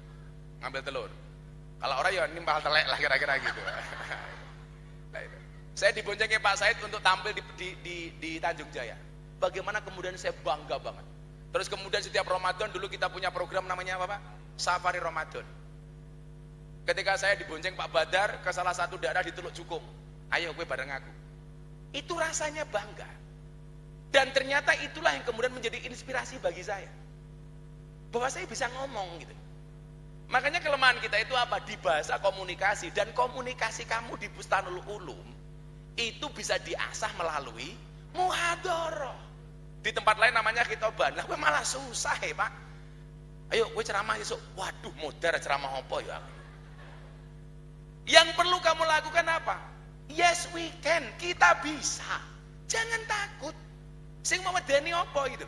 Speaker 2: Kalau orang ya nimbal telek lah kira-kira gitu. Nah, itu. Saya diboncengnya Pak Said untuk tampil di Tanjung Jaya. Bagaimana kemudian saya bangga banget. Terus kemudian setiap Ramadan dulu kita punya program namanya apa Pak? Safari Ramadan. Ketika saya dibonceng Pak Badar ke salah satu daerah di Teluk Jukung. Ayo gue bareng aku. Itu rasanya bangga. Dan ternyata itulah yang kemudian menjadi inspirasi bagi saya. Bahwa saya bisa ngomong gitu. Makanya kelemahan kita itu apa? Di bahasa komunikasi. Dan komunikasi kamu di Bustanul Ulum itu bisa diasah melalui muhadharah. Di tempat lain namanya khitoban. Lah gue malah susah ya Pak. Ayo gue ceramah besok. Waduh modar ceramah apa ya. Yang perlu kamu lakukan apa? Yes we can. Kita bisa. Jangan takut. Sing mau medeni apa gitu.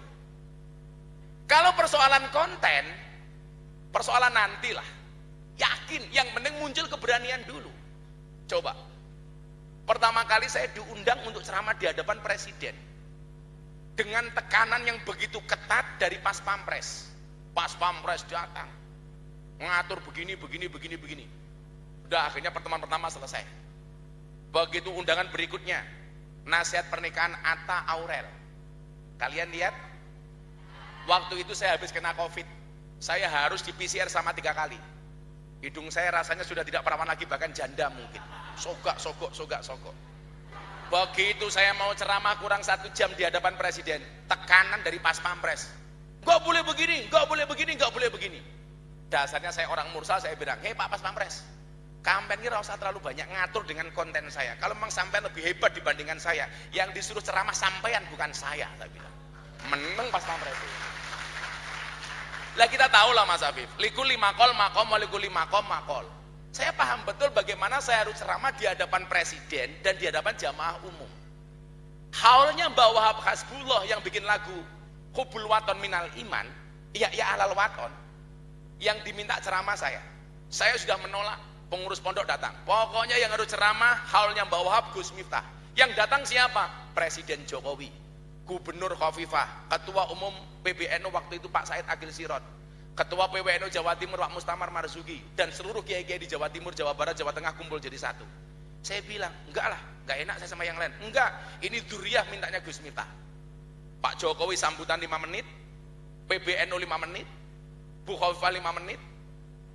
Speaker 2: Kalau persoalan konten, persoalan nantilah. Yakin, yang penting muncul keberanian dulu. Coba. Pertama kali saya diundang untuk ceramah di hadapan presiden. Dengan tekanan yang begitu ketat dari Pas Pampres. Pas Pampres datang. Mengatur begini. Udah akhirnya pertemuan pertama selesai. Begitu undangan berikutnya. Nasihat pernikahan Atta Aurel. Kalian lihat? Waktu itu saya habis kena COVID. Saya harus di PCR sama 3 kali. Hidung saya rasanya sudah tidak perawan lagi, bahkan janda mungkin. Sogak. Begitu saya mau ceramah kurang 1 jam di hadapan presiden, tekanan dari Pas Pampres. Gak boleh begini. Dasarnya saya orang Mursal, saya bilang, hei Pak Pas Pampres, kampen ini usah terlalu banyak ngatur dengan konten saya. Kalau memang sampean lebih hebat dibandingkan saya, yang disuruh ceramah sampean bukan saya bilang. Meneng Pas Pampres. Lah kita tahu lah Mas Afif, likuli makol makom, walikuli makom makol. Saya paham betul bagaimana saya harus ceramah di hadapan presiden dan di hadapan jamaah umum. Haulnya Mbak Wahab Hasbullah yang bikin lagu Hubul Waton Minal Iman, ya alal waton, yang diminta ceramah saya sudah menolak. pengurus pondok datang. Pokoknya yang harus ceramah haulnya Mbah Wahab, Gus Miftah. Yang datang siapa? Presiden Jokowi, Gubernur Khofifah, Ketua Umum PBNU waktu itu Pak Said Agil Sirot, Ketua PWNU Jawa Timur Pak Mustamar Marzuki, dan seluruh kiai-kiai di Jawa Timur, Jawa Barat, Jawa Tengah kumpul jadi satu. Saya bilang, enggak lah, enggak enak saya sama yang lain. Enggak, ini Duriyah mintanya Gus Miftah. Pak Jokowi sambutan 5 menit, PBNU 5 menit, Bu Khofifah 5 menit,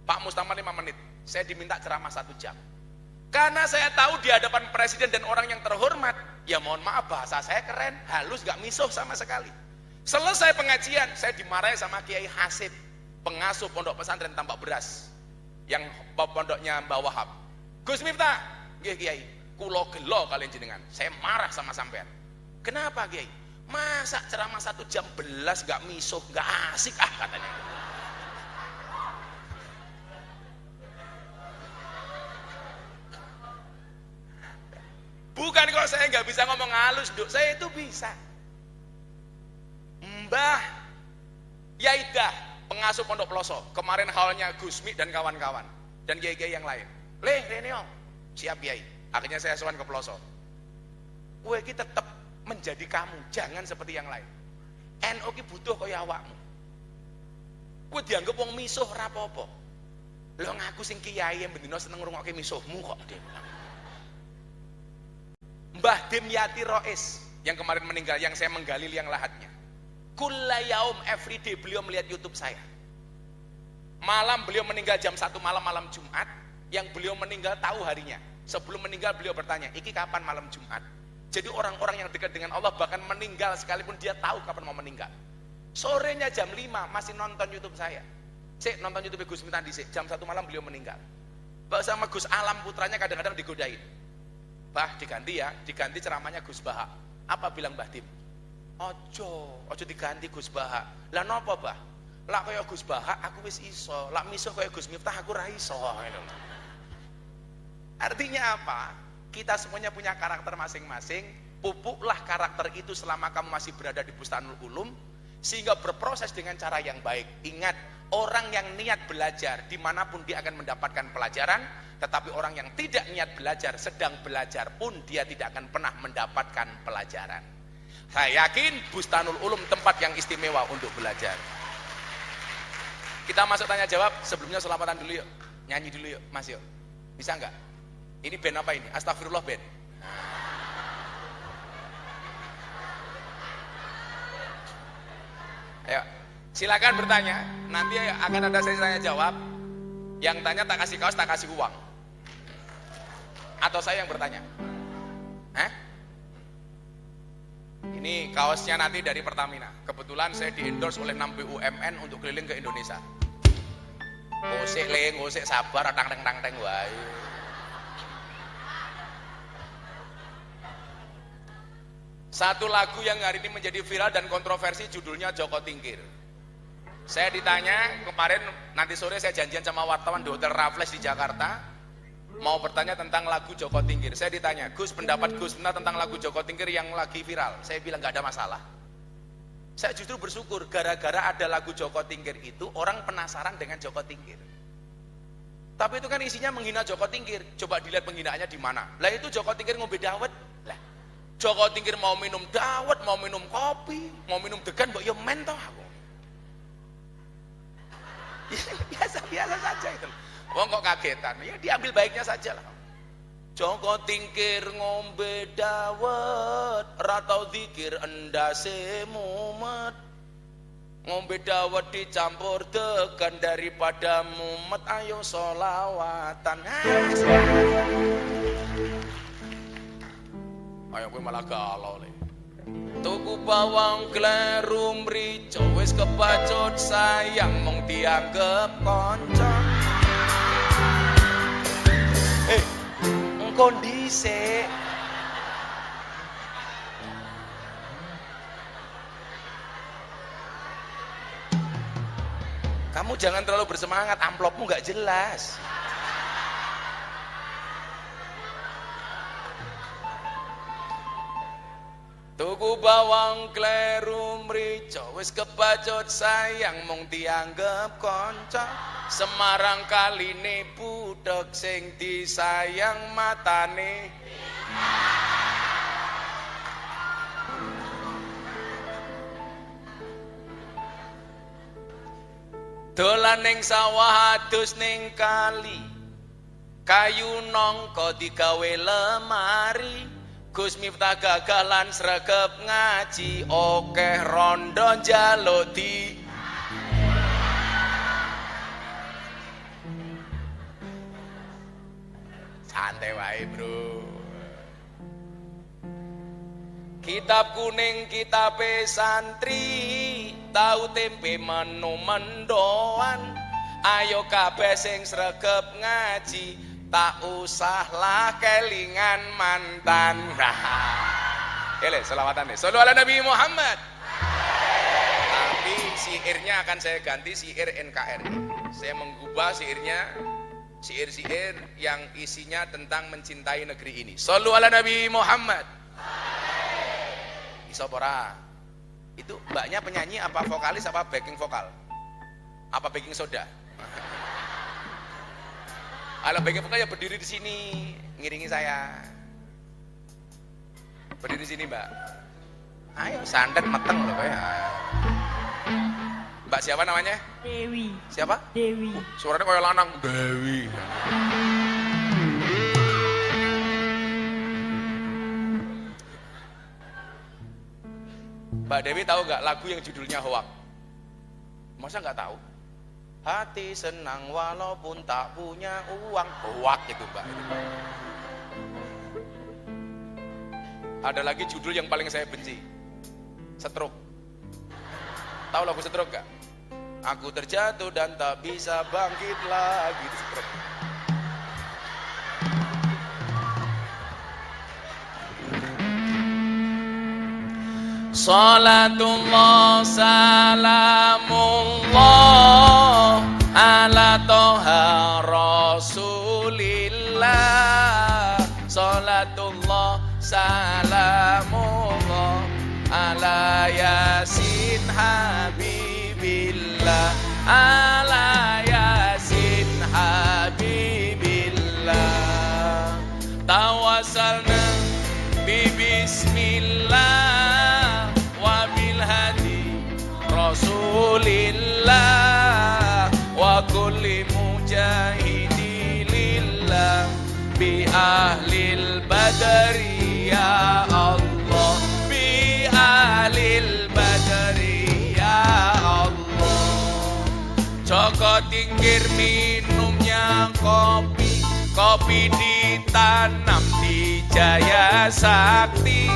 Speaker 2: Pak Mustamar 5 menit. Saya diminta ceramah 1 jam. Karena saya tahu di hadapan presiden dan orang yang terhormat, ya mohon maaf bahasa saya keren, halus, gak misuh sama sekali. Selesai pengajian, saya dimarahi sama Kiai Hasib, pengasuh pondok pesantren Tambak Beras, yang pondoknya Mbah Wahab. Gus Miftah, nggih Kiai, kulo gelo kalian jenengan. Saya marah sama sampean. Kenapa Kiai? Masa ceramah 1 jam belas gak misuh, gak asik katanya. Bukan kok saya nggak bisa ngomong halus, Duk. Saya itu bisa. Mbah Yaidah, pengasuh Pondok Peloso, kemarin haulnya Gusmi dan kawan-kawan dan kiai-kiai yang lain. Reneo, siap Kiai. Akhirnya saya sowan ke Peloso. Kowe iki tetep menjadi kamu, jangan seperti yang lain. NU ki butuh kaya awakmu. Kowe dianggap wong misuh ora apa-apa. Lho ngaku sing kiai yang bendina seneng ngrungokke misuhmu kok, Dim. Mbah Dimyati Rois yang kemarin meninggal, yang saya menggali liang lahatnya. Kulla yaum, everyday beliau melihat YouTube saya. Malam beliau meninggal jam 1 malam, malam Jumat. Yang beliau meninggal tahu harinya. Sebelum meninggal beliau bertanya, iki kapan malam Jumat? Jadi orang-orang yang dekat dengan Allah bahkan meninggal sekalipun dia tahu kapan mau meninggal. Sorenya jam 5 masih nonton YouTube saya. Sik nonton YouTube Gus Miftah dhisik, jam 1 malam beliau meninggal. Mbak sama Gus Alam putranya kadang-kadang digodain. Bah diganti ya, diganti ceramahnya Gus Baha. Apa bilang Mbah Dim? Ojo diganti Gus Baha. Lah napa Bah? Lah kaya Gus Baha aku wis iso, lah misuh kaya Gus Miftah aku ra iso. Artinya apa? Kita semuanya punya karakter masing-masing. Pupuklah karakter itu selama kamu masih berada di Bustanul Ulum, sehingga berproses dengan cara yang baik. Ingat, orang yang niat belajar dimanapun dia akan mendapatkan pelajaran. Tetapi orang yang tidak niat belajar, sedang belajar pun dia tidak akan pernah mendapatkan pelajaran. Saya yakin Bustanul Ulum tempat yang istimewa untuk belajar. Kita masuk tanya jawab, sebelumnya selamatan dulu yuk. Nyanyi dulu yuk, Mas yuk. Bisa enggak? Ini band apa ini? Astagfirullah band. Ayo, silakan bertanya. Nanti akan ada sesi tanya jawab. Yang tanya tak kasih kaos, tak kasih uang. Atau saya yang bertanya? Ini kaosnya nanti dari Pertamina. Kebetulan saya di-endorse oleh 6 BUMN untuk keliling ke Indonesia. Ngosek sabar, tang-teng wae. Satu lagu yang hari ini menjadi viral dan kontroversi judulnya Joko Tingkir. Saya ditanya kemarin, nanti sore saya janjian sama wartawan di Hotel Raffles di Jakarta. Mau bertanya tentang lagu Joko Tingkir. Saya ditanya, Gus, pendapat Gus Miftah tentang lagu Joko Tingkir yang lagi viral. Saya bilang gak ada masalah. Saya justru bersyukur gara-gara ada lagu Joko Tingkir itu orang penasaran dengan Joko Tingkir. Tapi itu kan isinya menghina Joko Tingkir. Coba dilihat penghinaannya di mana. Lah itu Joko Tingkir ngombe dawet. Lah Joko Tingkir mau minum dawet, mau minum kopi, mau minum degan, mbok yo men toh aku. Biasa saja itu. Wong kok kagetan, ya diambil baiknya saja lah. Joko Tingkir ngombe dawet, ratau zikir endase mumet. Ngombe dawet dicampur degan daripada mumet, ayo solawatan. Ayo gue malah galau le. Tuku bawang kleru mrijo wis kepacut sayang mong dianggep kanca. Kondisi kamu jangan terlalu bersemangat, amplopmu nggak jelas. Tuku Tuku bawang kleru mrijo wis kebacut sayang mung dianggep kanca. Semarang kaline budheg sing disayang matane. Dolan ning sawah adus ning kali. Kayu nangka digawe lemari. Gus Miftah gagalan sregep ngaji, okeh rondo njaluk di. Santai wae, Bro. Kitab kuning kitabe santri, tahu tempe menu mendoan. Ayo kabeh sing sregep ngaji, tak usahlah kelingan mantan. Ele selawatan nih. Shallu ala Nabi Muhammad. Tapi syairnya akan saya ganti syair NKRI. Saya mengubah syairnya syair-syair yang isinya tentang mencintai negeri ini. Shallu ala Nabi Muhammad. Isopora. Itu mbaknya penyanyi apa vokalis apa backing vokal? Apa backing soda? Kalau backing vokal ya berdiri di sini, ngiringi saya. Berdiri di sini, Mbak. Ayo santet meteng loh kayak. Mbak siapa namanya?
Speaker 3: Dewi.
Speaker 2: Siapa?
Speaker 3: Dewi.
Speaker 2: Suaranya kayak lanang. Dewi. Mbak Dewi tahu nggak lagu yang judulnya Hoak? Masa nggak tahu? Hati senang walaupun tak punya uang. Hoak itu, Mbak. Ada lagi judul yang paling saya benci. Stroke. Tahu lagu Stroke nggak? Aku terjatuh dan tak bisa bangkit lagi. Stroke. Salatullah salamullah ala toha rasulillah. Salatullah salamullah ala yasin habibillah. Ala yasin habibillah. Tawassalna bismillah Rasulillah wa kulli mujahidi lillah bi ahlil badri ya Allah, bi ahlil badri ya Allah. Joko tingkir minumnya kopi, kopi ditanam di Jaya Sakti.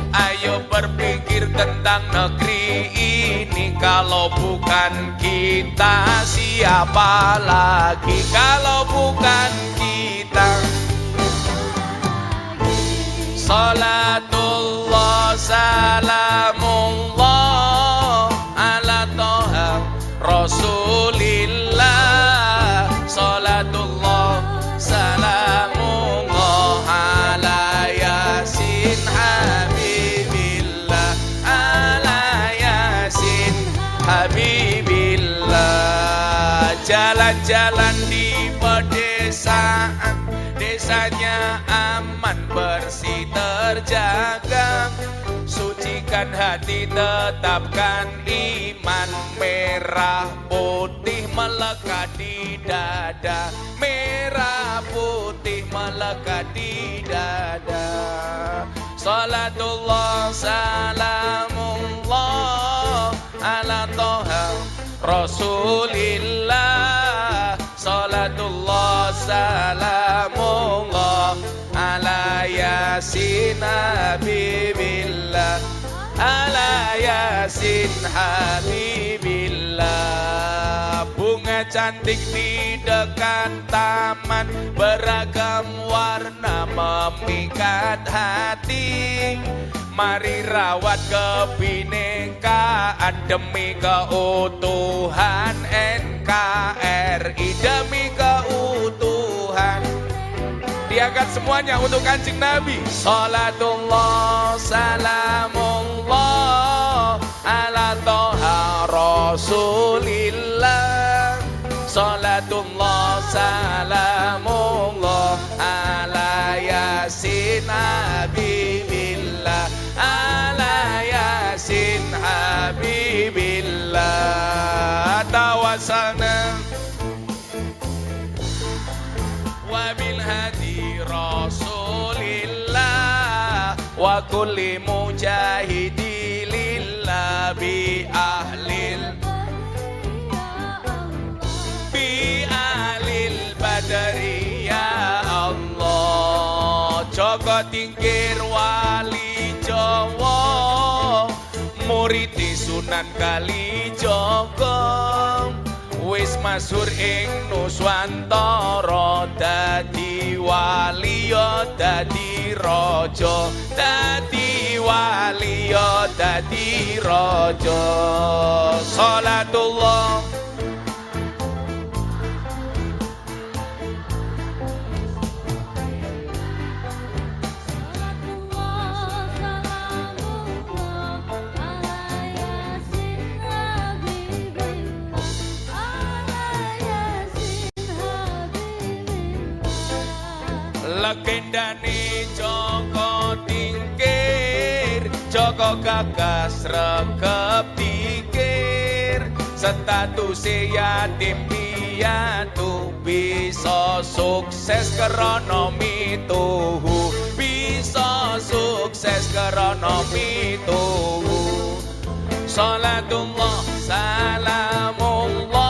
Speaker 2: Ayo berpikir tentang negeri ini, kalau bukan kita siapa lagi? Kalau bukan kita. Salatullah salamullah ala toha rasulillah. Salatullah salamullah ala yasin habibillah. Ala yasin habibillah. Jalan-jalan di pedesaan, desanya aman bersih terjaga. Sucikan hati, tetapkan iman. Merah putih melekat di dada, merah putih melekat di dada. Salatullah salamullah ala toha rasulillah. Salatullah salamullah ala yasin habibillah. Ala yasin habibillah. Bunga cantik di dekat taman, beragam warna memikat hati. Mari rawat kebinekaan demi keutuhan NKRI, demi keutuhan. Di Diangkat semuanya untuk Kanjeng Nabi. Salatullah salamullah ala toha Rasulillah. Salatullah salamullah ala yasin habibillah. Ala yasin habibillah. Tawassalna wabil hadi Rasulillah wa kulli mujahidi lillah bi ahlil badari ya Allah. Joko tingkir wali Jawa murid Sunan Kalijaga wis masyhur ing Nuswantara dadi wali ya dadi raja, dadi wali ya dadi raja. Salatullah legendane Joko Tingkir, Joko gagas regep dikir, statuse yatim piatu bisa sukses krana mituhu, bisa sukses krana mituhu. Salatullah salamullah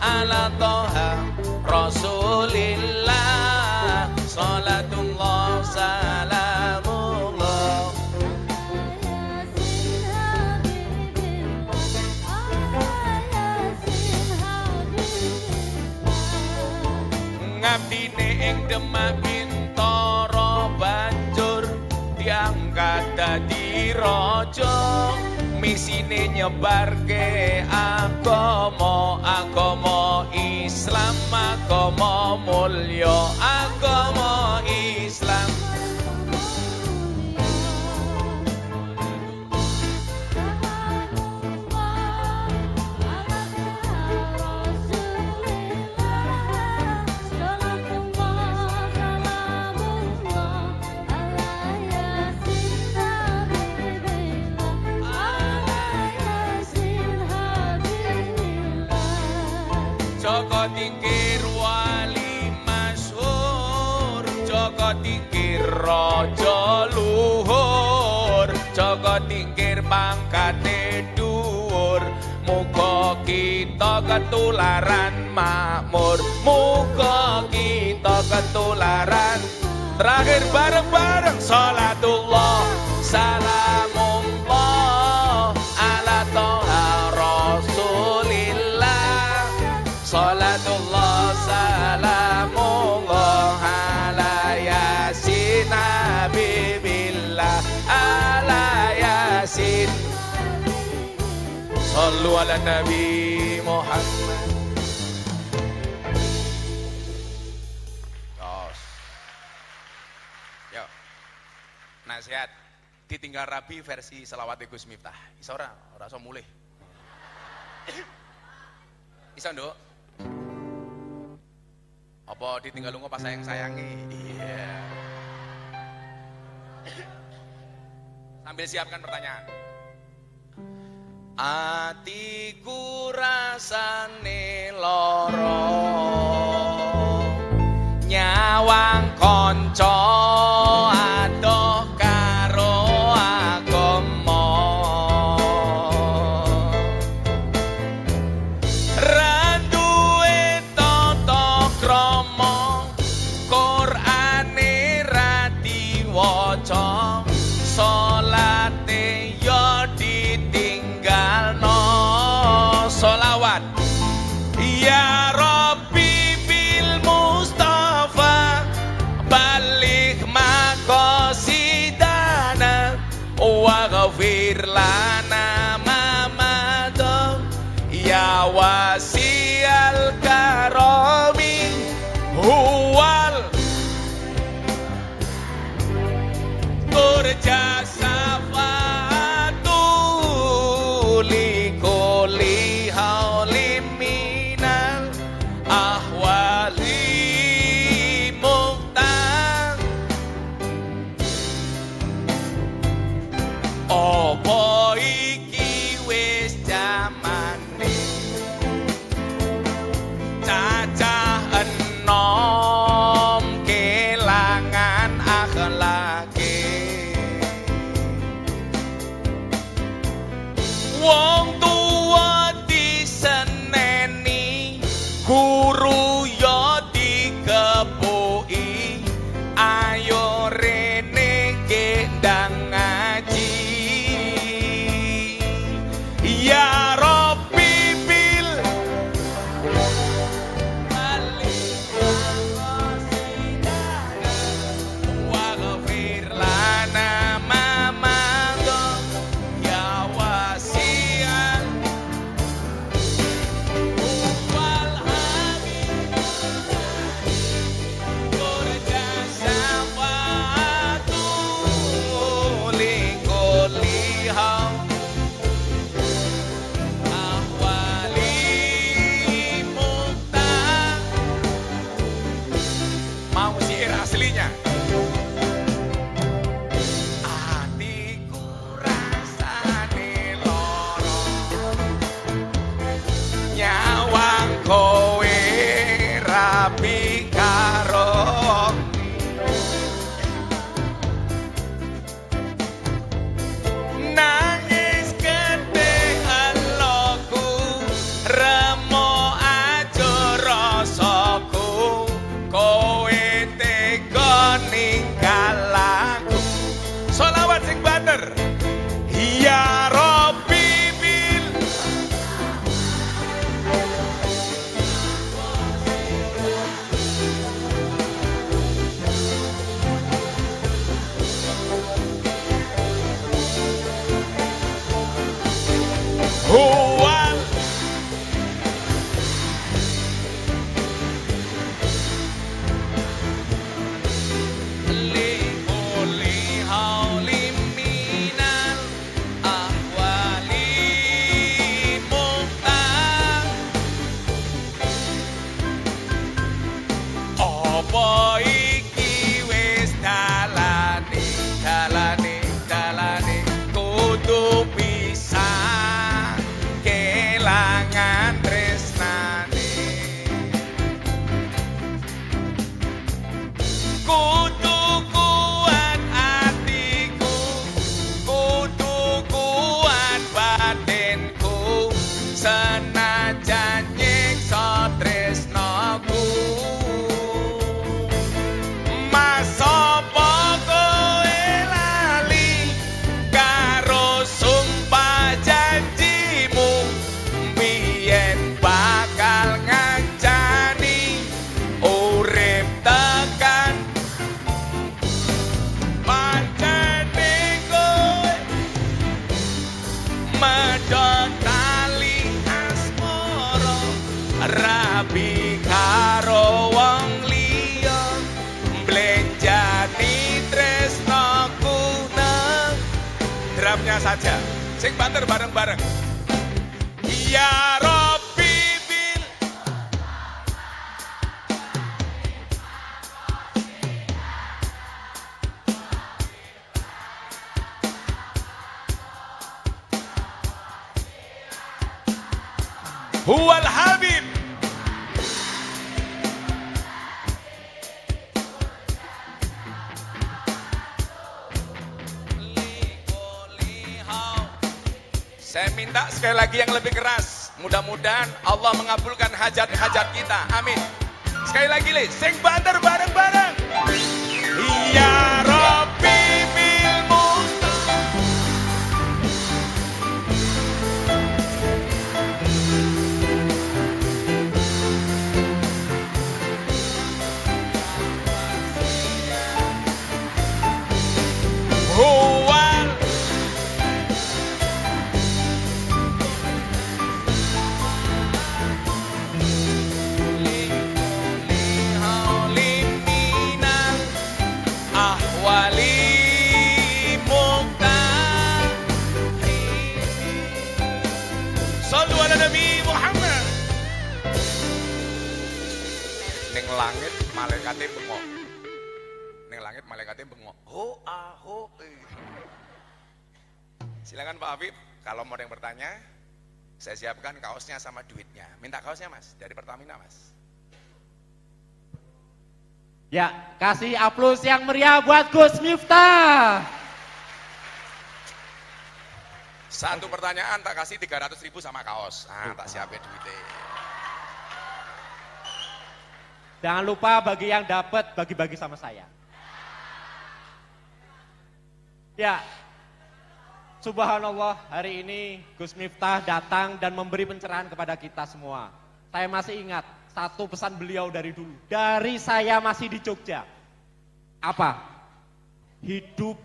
Speaker 2: ala toha Rasulillah. Salatullah salamullah ngabdine ing Demak Bintara banjur diangkat dadi raja. Misine nyebarke agama Islam, agama mulya, agama Islam. Joko Tingkir wali masyhur, Joko Tingkir raja luhur, Joko Tingkir pangkate dhuwur. Muga kita ketularan makmur, muga kita ketularan. Terakhir bareng-bareng salatullah salamullah ala toha Rasulillah. Salatullah salamullah ala yasin habibillah. Ala yasin sallu ala Nabi Muhammad. Yuk, nasihat ditinggal Rabi versi selawat Gus Miftah. Iso ora iso mulih. Iso nduk. Apa ditinggal lunga pas sayang-sayangi? Iya. Sambil siapkan pertanyaan. Atiku rasane loro nyawang kanca adoh karo agama. Salate yo ditinggalno. Sholawat ya Rabbi bil Mustafa balik maqasidana wa ghafir lana ma madha ya wasial karami huwal diamnya saja. Sing banter bareng-bareng. Ya Rabbi bil Huwal Habib. Saya minta sekali lagi yang lebih keras. Mudah-mudahan Allah mengabulkan hajat-hajat kita. Amin. Sekali lagi, sing banter bareng-bareng. Ya Rabbi bil Huwal ahwali muqtahi. Sallu ala Nabi Muhammad. Ning langit malaikate bengok. Ning langit malaikate bengok. Ho ah ho. Silakan Pak Afif, kalau mau ada yang bertanya, saya siapkan kaosnya sama duitnya. Minta kaosnya Mas, dari Pertamina Mas.
Speaker 1: Ya, kasih aplaus yang meriah buat Gus Miftah.
Speaker 2: Satu pertanyaan tak kasih 300.000 sama kaos. Tak siapin duitnya.
Speaker 1: Jangan lupa bagi yang dapat bagi-bagi sama saya. Ya, subhanallah, hari ini Gus Miftah datang dan memberi pencerahan kepada kita semua. Saya masih ingat satu pesan beliau dari dulu, dari saya masih di Jogja. Apa? Hidup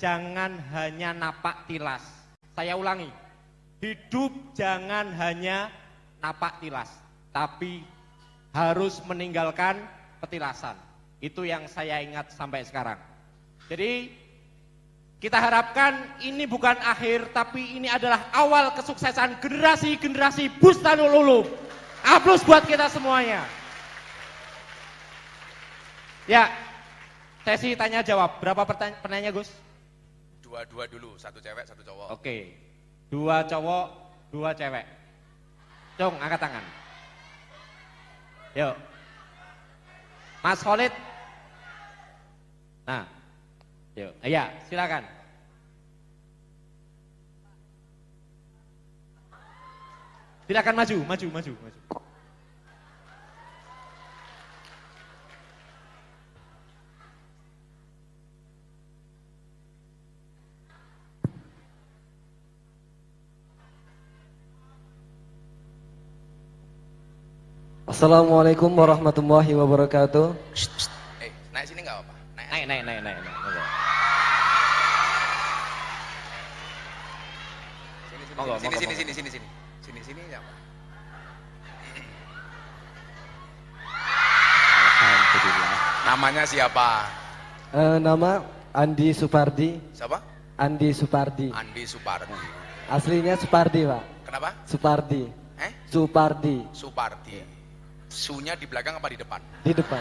Speaker 1: jangan hanya napak tilas. Saya ulangi, hidup jangan hanya napak tilas, tapi harus meninggalkan petilasan. Itu yang saya ingat sampai sekarang. Jadi kita harapkan ini bukan akhir, tapi ini adalah awal kesuksesan generasi-generasi Bustanul Ulum. Aplaus buat kita semuanya. Ya, sesi tanya jawab. Berapa pertanyaan Gus?
Speaker 2: Dua dulu, satu cewek, satu cowok.
Speaker 1: Oke, 2 cowok, 2 cewek. Cung, angkat tangan. Yuk. Mas Khalid. Nah, yuk. Iya, silakan. Silakan maju.
Speaker 3: Assalamualaikum warahmatullahi wabarakatuh.
Speaker 2: Naik sini nggak apa-apa.
Speaker 1: Naik.
Speaker 2: Sini siapa?
Speaker 1: Alhamdulillah.
Speaker 2: Namanya siapa?
Speaker 3: Nama Andi Supardi.
Speaker 2: Siapa?
Speaker 3: Andi Supardi.
Speaker 2: Andi Supardi.
Speaker 3: Aslinya Supardi, Pak.
Speaker 2: Kenapa?
Speaker 3: Supardi. Supardi.
Speaker 2: Supardi. Sunya di belakang apa di depan?
Speaker 3: Di depan.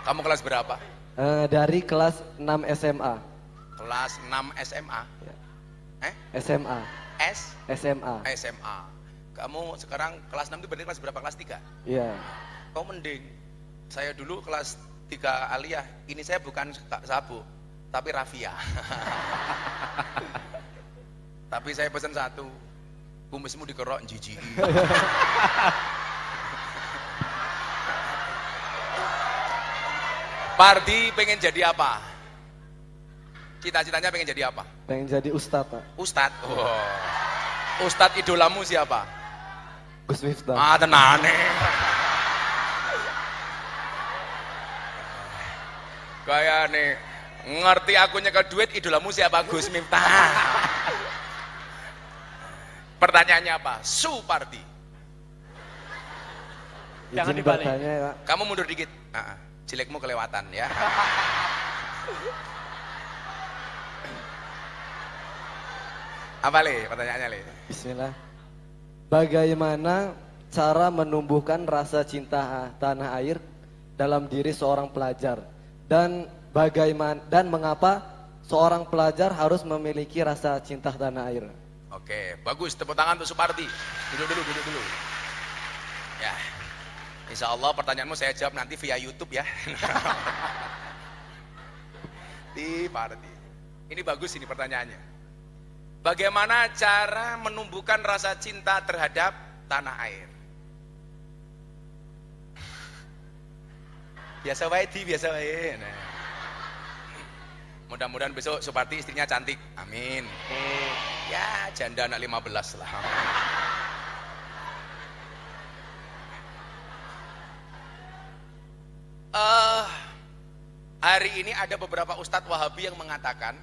Speaker 2: Kamu kelas berapa?
Speaker 3: Dari kelas 6 SMA.
Speaker 2: Kelas 6 SMA.
Speaker 3: SMA. SMA.
Speaker 2: SMA. Kamu sekarang kelas 6 itu berarti kelas berapa? Kelas 3?
Speaker 3: Iya.
Speaker 2: Kau mending. Saya dulu kelas 3 aliyah. Ini saya bukan sabu, tapi rafia. Tapi saya pesan satu. Kumismu dikerok jijik. Pardi pengen jadi apa? Cita-citanya pengen jadi apa?
Speaker 3: Pengen jadi ustadz, Pak.
Speaker 2: Ustadz. Ustadz idolamu siapa?
Speaker 3: Gus Miftah.
Speaker 2: Tenane. Kayak nih ngerti aku nyekel duit, idolamu siapa? Gus Miftah. Pertanyaannya apa? Supardi.
Speaker 1: Jangan
Speaker 3: Izin
Speaker 1: dibalik.
Speaker 3: bertanya, Pak.
Speaker 2: Kamu mundur dikit. Cilikmu kelewatan ya. Apa Le pertanyaannya Le?
Speaker 3: Bismillah. Bagaimana cara menumbuhkan rasa cinta tanah air dalam diri seorang pelajar? Dan mengapa seorang pelajar harus memiliki rasa cinta tanah air?
Speaker 2: Oke, bagus. Tepuk tangan untuk Supardi. Duduk dulu. Ya. Insya Allah pertanyaanmu saya jawab nanti via YouTube ya. Di Pardi. Ini bagus ini pertanyaannya. Bagaimana cara menumbuhkan rasa cinta terhadap tanah air? Biasa wae biasa wae. Nah. Mudah-mudahan besok Supardi istrinya cantik. Amin. Ya, janda anak 15 lah. Hari ini ada beberapa ustadz Wahabi yang mengatakan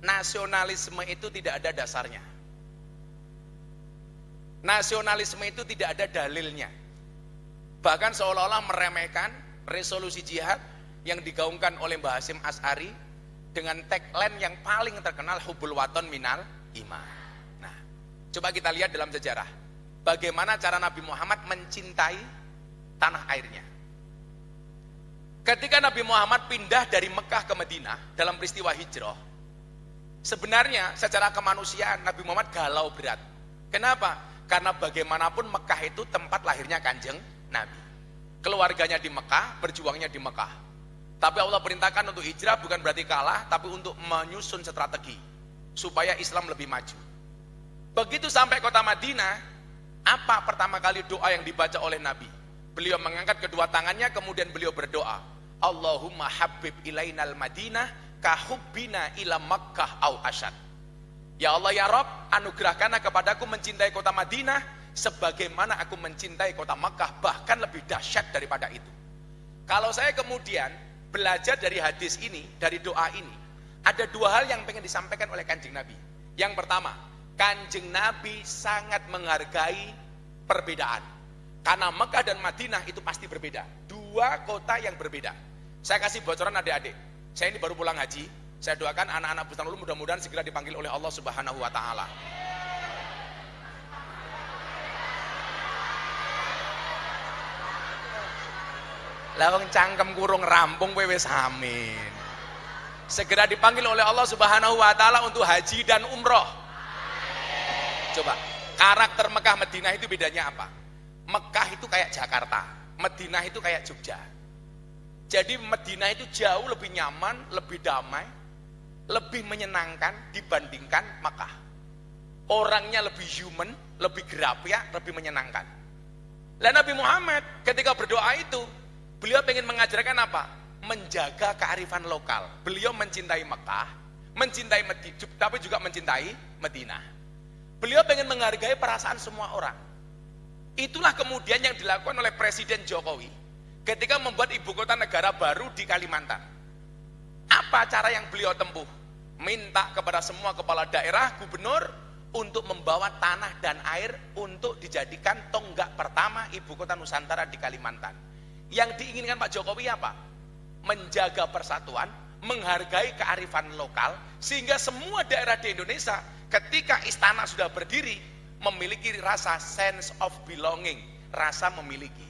Speaker 2: nasionalisme itu tidak ada dasarnya. Nasionalisme itu tidak ada dalilnya. Bahkan seolah-olah meremehkan resolusi jihad yang digaungkan oleh Mbah Hasyim Asy'ari dengan tagline yang paling terkenal hubbul waton minal iman. Nah, coba kita lihat dalam sejarah bagaimana cara Nabi Muhammad mencintai tanah airnya. Ketika Nabi Muhammad pindah dari Mekah ke Madinah dalam peristiwa hijrah, sebenarnya secara kemanusiaan Nabi Muhammad galau berat. Kenapa? Karena bagaimanapun Mekah itu tempat lahirnya Kanjeng Nabi. Keluarganya di Mekah, berjuangnya di Mekah. Tapi Allah perintahkan untuk hijrah bukan berarti kalah, tapi untuk menyusun strategi supaya Islam lebih maju. Begitu sampai kota Madinah, apa pertama kali doa yang dibaca oleh Nabi? Beliau mengangkat kedua tangannya, kemudian beliau berdoa, Allahumma habib ilainal Madinah kahubbina ila Makkah au asyad. Ya Allah ya Rabb, anugerahkanlah kepadaku mencintai kota Madinah sebagaimana aku mencintai kota Makkah, bahkan lebih dahsyat daripada itu. Kalau saya kemudian belajar dari hadis ini, dari doa ini, ada dua hal yang pengen disampaikan oleh Kanjeng Nabi. Yang pertama, Kanjeng Nabi sangat menghargai perbedaan. Karena Mekah dan Madinah itu pasti berbeda. Dua kota yang berbeda. Saya kasih bocoran adik-adik. Saya ini baru pulang haji. Saya doakan anak-anak Bustanul mudah-mudahan segera dipanggil oleh Allah Subhanahu wa taala. Lawang cangkem kurung rampung wis amin. Segera dipanggil oleh Allah Subhanahu wa taala untuk haji dan umroh. Coba, karakter Mekah Madinah itu bedanya apa? Mekah itu kayak Jakarta, Madinah itu kayak Jogja. Jadi Madinah itu jauh lebih nyaman, lebih damai, lebih menyenangkan dibandingkan Mekah. Orangnya lebih human, lebih gerapiak, lebih menyenangkan. Dan Nabi Muhammad ketika berdoa itu, beliau ingin mengajarkan apa? Menjaga kearifan lokal. Beliau mencintai Mekah, mencintai Madinah, tapi juga mencintai Madinah. Beliau ingin menghargai perasaan semua orang. Itulah kemudian yang dilakukan oleh Presiden Jokowi ketika membuat ibu kota negara baru di Kalimantan. Apa cara yang beliau tempuh? Minta kepada semua kepala daerah, gubernur untuk membawa tanah dan air untuk dijadikan tonggak pertama ibu kota Nusantara di Kalimantan. Yang diinginkan Pak Jokowi apa? Menjaga persatuan, menghargai kearifan lokal, sehingga semua daerah di Indonesia ketika istana sudah berdiri memiliki rasa sense of belonging, rasa memiliki.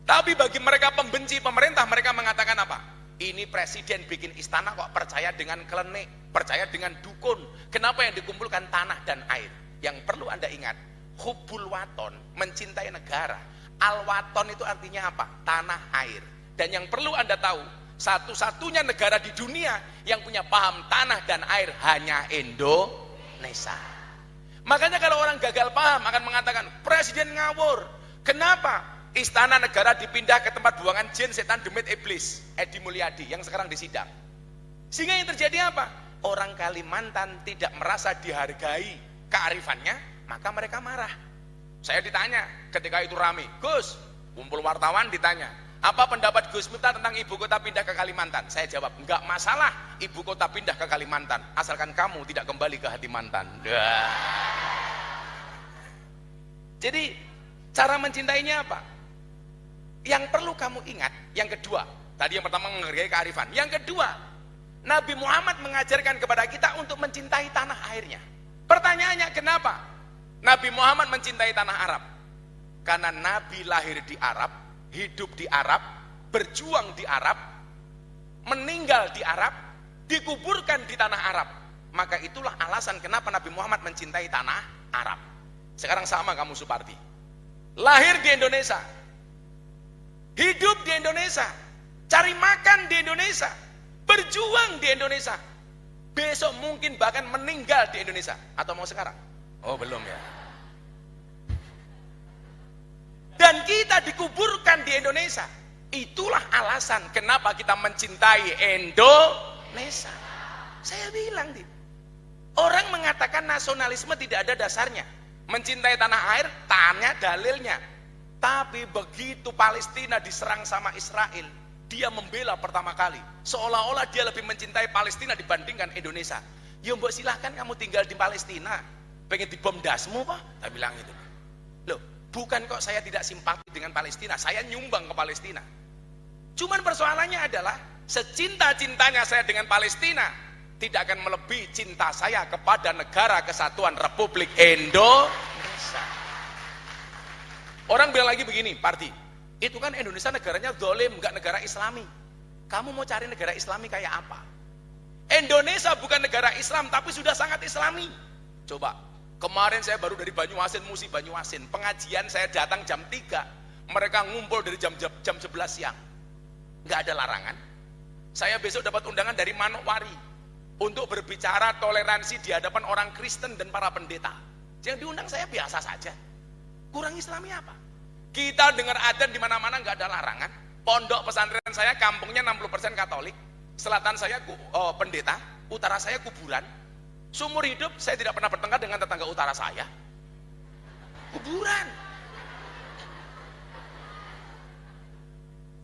Speaker 2: Tapi bagi mereka pembenci pemerintah, mereka mengatakan apa? Ini presiden bikin istana kok percaya dengan klenik, percaya dengan dukun. Kenapa yang dikumpulkan tanah dan air? Yang perlu Anda ingat, hubbul waton, mencintai negara. Al-waton itu artinya apa? Tanah air. Dan yang perlu Anda tahu, satu-satunya negara di dunia yang punya paham tanah dan air hanya Indonesia. Makanya kalau orang gagal paham akan mengatakan presiden ngawur. Kenapa? Istana negara dipindah ke tempat buangan jin, setan, demit, iblis, Edi Mulyadi yang sekarang disidang. Sehingga yang terjadi apa? Orang Kalimantan tidak merasa dihargai kearifannya, maka mereka marah. Saya ditanya ketika itu rame, Gus, kumpul wartawan ditanya, apa pendapat Gus Miftah tentang ibu kota pindah ke Kalimantan? Saya jawab, enggak masalah ibu kota pindah ke Kalimantan, asalkan kamu tidak kembali ke hati mantan. Jadi cara mencintainya apa? Yang perlu kamu ingat, yang kedua, tadi yang pertama menghargai kearifan. Yang kedua, Nabi Muhammad mengajarkan kepada kita untuk mencintai tanah airnya. Pertanyaannya kenapa Nabi Muhammad mencintai tanah Arab? Karena Nabi lahir di Arab, hidup di Arab, berjuang di Arab, meninggal di Arab, dikuburkan di tanah Arab. Maka itulah alasan kenapa Nabi Muhammad mencintai tanah Arab. Sekarang sama kamu Supardi, lahir di Indonesia, hidup di Indonesia, cari makan di Indonesia, berjuang di Indonesia, besok mungkin bahkan meninggal di Indonesia. Atau mau sekarang? Oh belum ya. Dan kita dikuburkan di Indonesia. Itulah alasan kenapa kita mencintai Indonesia. Saya bilang, orang mengatakan nasionalisme tidak ada dasarnya. Mencintai tanah air, tanya dalilnya. Tapi begitu Palestina diserang sama Israel, dia membela pertama kali. Seolah-olah dia lebih mencintai Palestina dibandingkan Indonesia. Ya mbok silahkan kamu tinggal di Palestina. Pengen dibom dasmu Pak? Saya bilang gitu. Loh, bukan kok saya tidak simpati dengan Palestina, saya nyumbang ke Palestina. Cuman persoalannya adalah, secinta-cintanya saya dengan Palestina, tidak akan melebihi cinta saya kepada negara kesatuan Republik Indonesia. Orang bilang lagi begini, Parti, itu kan Indonesia negaranya zalim, enggak negara Islami. Kamu mau cari negara Islami kayak apa? Indonesia bukan negara Islam, tapi sudah sangat Islami. Coba, kemarin saya baru dari Banyuasin, Musi Banyuasin. Pengajian saya datang jam 3, mereka ngumpul dari jam 11 siang. Enggak ada larangan. Saya besok dapat undangan dari Manokwari untuk berbicara toleransi di hadapan orang Kristen dan para pendeta. Yang diundang saya biasa saja. Kurang Islami apa? Kita dengar adzan di mana-mana nggak ada larangan. Pondok pesantren saya kampungnya 60% Katolik. Selatan saya pendeta, utara saya kuburan. Seumur hidup saya tidak pernah bertengkar dengan tetangga utara saya. Kuburan.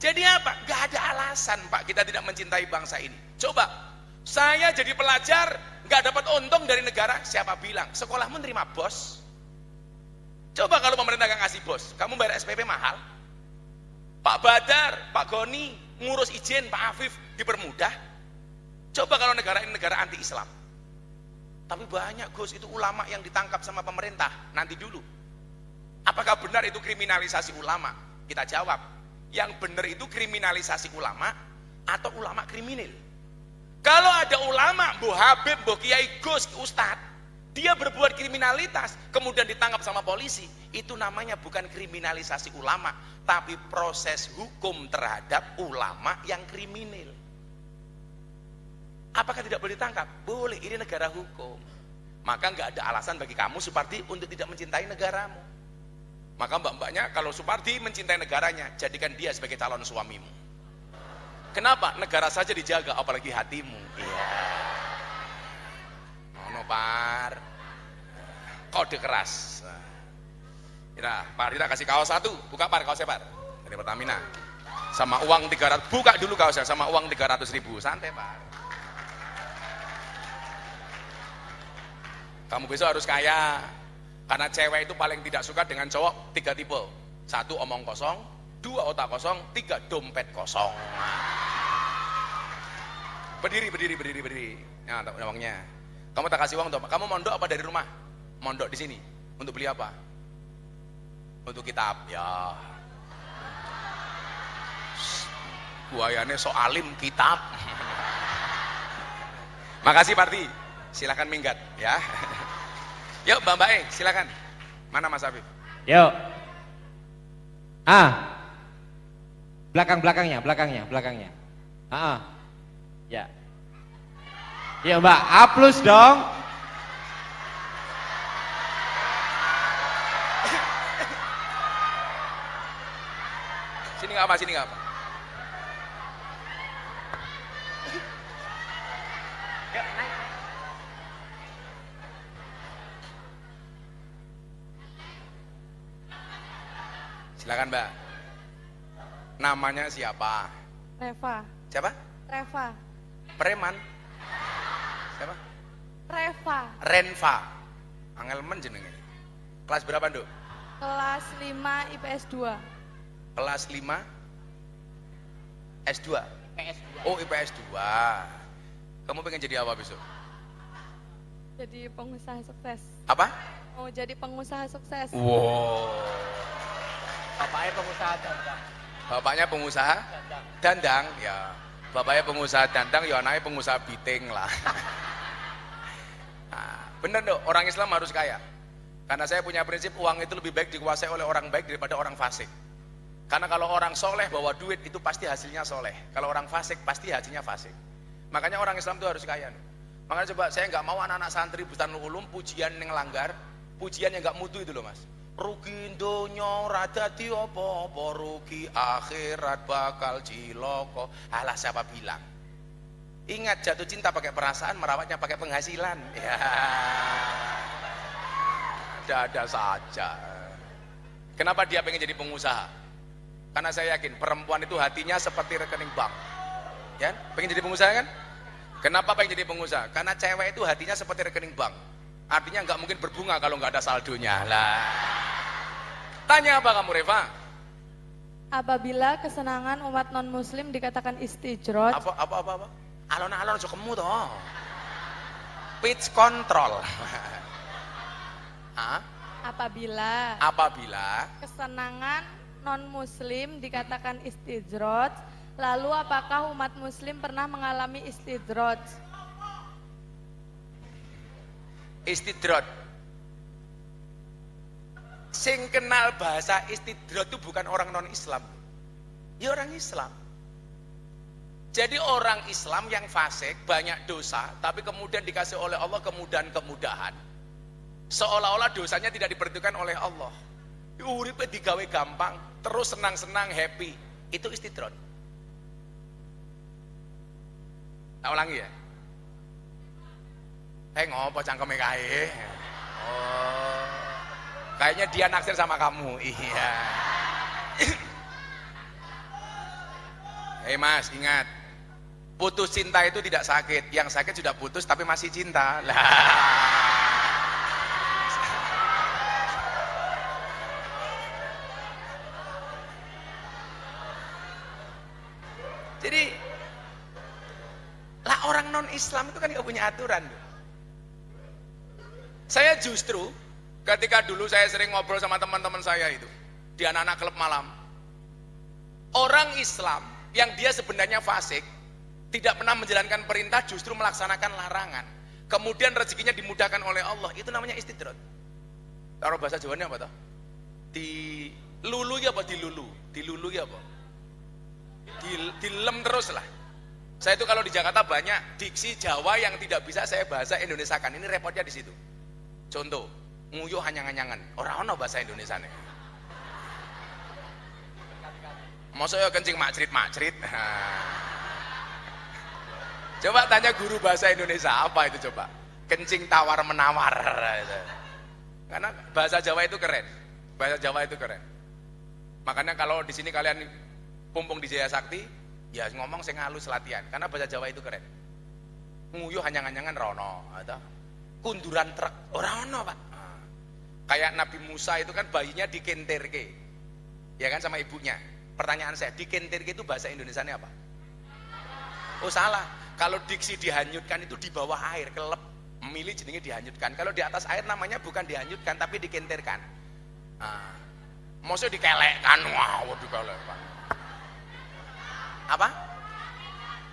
Speaker 2: Jadi apa? Nggak ada alasan Pak kita tidak mencintai bangsa ini. Coba, saya jadi pelajar, nggak dapat untung dari negara, siapa bilang? Sekolahmu nerima bos. Coba kalau pemerintah nggak ngasih bos, kamu bayar SPP mahal. Pak Badar, Pak Goni, ngurus izin, Pak Afif, dipermudah. Coba kalau negara ini negara anti-Islam. Tapi banyak Gus, itu ulama yang ditangkap sama pemerintah. Nanti dulu. Apakah benar itu kriminalisasi ulama? Kita jawab. Yang benar itu kriminalisasi ulama atau ulama kriminal? Kalau ada ulama, Bu Habib, Bu Kiai, Gus, Ustadz, dia berbuat kriminalitas, kemudian ditangkap sama polisi, itu namanya bukan kriminalisasi ulama, tapi proses hukum terhadap ulama yang kriminal. Apakah tidak boleh ditangkap? Boleh, ini negara hukum. Maka nggak ada alasan bagi kamu Supardi untuk tidak mencintai negaramu. Maka mbak-mbaknya kalau Supardi mencintai negaranya, jadikan dia sebagai calon suamimu. Kenapa? Negara saja dijaga, apalagi hatimu. Iya. Ono par. Kode keras. Nah, Pak Rita kasih kaos satu, buka par kaosnya par. Dari Pertamina. Sama uang 300, buka dulu kaosnya sama uang 300.000. Santai Pak. Kamu besok harus kaya. Karena cewek itu paling tidak suka dengan cowok 3 tipe. 1 omong kosong, 2 otak kosong, 3 dompet kosong. Berdiri. Ya, uangnya. Kamu tak kasih uang tuh. Kamu mondok apa dari rumah? Mondok di sini. Untuk beli apa? Untuk kitab. Ya. Buayane so alim kitab. Makasih Parti. Silakan minggat ya. Yuk Mbak silakan. Mana Mas Afif?
Speaker 1: Yuk. Belakangnya. Ya. Ya Mbak, A+ dong.
Speaker 2: Sini nggak apa.
Speaker 1: Yuk, naik.
Speaker 2: Silakan Mbak. Namanya siapa?
Speaker 4: Reva.
Speaker 2: Siapa?
Speaker 4: Reva.
Speaker 2: Preman. Siapa?
Speaker 4: Reva.
Speaker 2: Renva. Angel men jenenge. Kelas berapa, Nduk?
Speaker 4: Kelas 5 IPS 2.
Speaker 2: Kelas 5 S2. Oh, IPS 2. Kamu pengen jadi apa besok?
Speaker 4: jadi pengusaha sukses.
Speaker 2: Apa?
Speaker 4: Mau jadi pengusaha sukses.
Speaker 2: Wow.
Speaker 3: Bapaknya pengusaha dandang.
Speaker 2: Bapaknya pengusaha dandang, ya. Bapaknya pengusaha dandang, ya anaknya pengusaha biting lah. Nah, bener dong, orang Islam harus kaya. Karena saya punya prinsip uang itu lebih baik dikuasai oleh orang baik daripada orang fasik. Karena kalau orang soleh bawa duit itu pasti hasilnya soleh. Kalau orang fasik pasti hasilnya fasik. Makanya orang Islam itu harus kaya. Makanya coba saya nggak mau anak-anak santri Bustanul Ulum pujian yang langgar, pujian yang nggak mutu itu loh mas. Rugi donya radati apa-apa, rugi akhirat bakal ciloko. Alah siapa bilang? Ingat jatuh cinta pakai perasaan, merawatnya pakai penghasilan. Ya, ada saja. Kenapa dia pengen jadi pengusaha? Karena saya yakin perempuan itu hatinya seperti rekening bank. Ya, pengen jadi pengusaha kan? Kenapa pengen jadi pengusaha? Karena cewek itu hatinya seperti rekening bank. Artinya nggak mungkin berbunga kalau nggak ada saldonya. Lah. Tanya apa kamu Reva?
Speaker 4: Apabila kesenangan umat non-muslim dikatakan istijroj.
Speaker 2: Apa? Alon-alon cokemu toh. Pitch control. Hah? Apabila
Speaker 4: Kesenangan non-muslim dikatakan istijroj. Lalu apakah umat muslim pernah mengalami istidroj?
Speaker 2: istidrot. Sing kenal bahasa istidrot itu bukan orang non-Islam. Ya orang Islam. Jadi orang Islam yang fasik, banyak dosa, tapi kemudian dikasih oleh Allah kemudahan-kemudahan. Seolah-olah dosanya tidak diperhitungkan oleh Allah. Uripe digawe gampang, terus senang-senang, happy. Itu istidrot. Tak ulangi ya. Ngopo cangkeme kae? Oh. Kayaknya dia naksir sama kamu. Iya. Mas, ingat. Putus cinta itu tidak sakit. Yang sakit sudah putus tapi masih cinta. Lah. Jadi lah orang non Islam itu kan gak punya aturan. Saya justru ketika dulu saya sering ngobrol sama teman-teman saya itu di anak-anak klub malam, orang Islam yang dia sebenarnya fasik tidak pernah menjalankan perintah, justru melaksanakan larangan, kemudian rezekinya dimudahkan oleh Allah, itu namanya istidrot. Taruh bahasa Jawanya apa toh? Dilulu ya apa dilulu? Dilulu ya apa? Dilem terus lah. Saya itu kalau di Jakarta banyak diksi Jawa yang tidak bisa saya bahasa Indonesiakan. Ini repotnya di situ. Contoh, nguyuh hanyang-hanyangan. Orang-orang bahasa Indonesia nih. Maksudnya kencing makcrit. Coba tanya guru bahasa Indonesia apa itu coba. Kencing tawar menawar. Karena bahasa Jawa itu keren. Bahasa Jawa itu keren. Makanya kalau di sini kalian pumpung di Jaya Sakti, ya ngomong sing halus latihan. Karena bahasa Jawa itu keren. Nguyuh hanyang-hanyangan rono atau kunduran truk ora ono, Pak. Kayak Nabi Musa itu kan bayinya dikentirke. Ya kan sama ibunya. Pertanyaan saya, dikentirke itu bahasa Indonesianya apa? Oh salah. Kalau diksi dihanyutkan itu di bawah air, kelep. Memilih jenenge dihanyutkan. Kalau di atas air namanya bukan dihanyutkan tapi dikentirkan. Maksudnya dikelekkan. Wow, dikelekkan. Apa?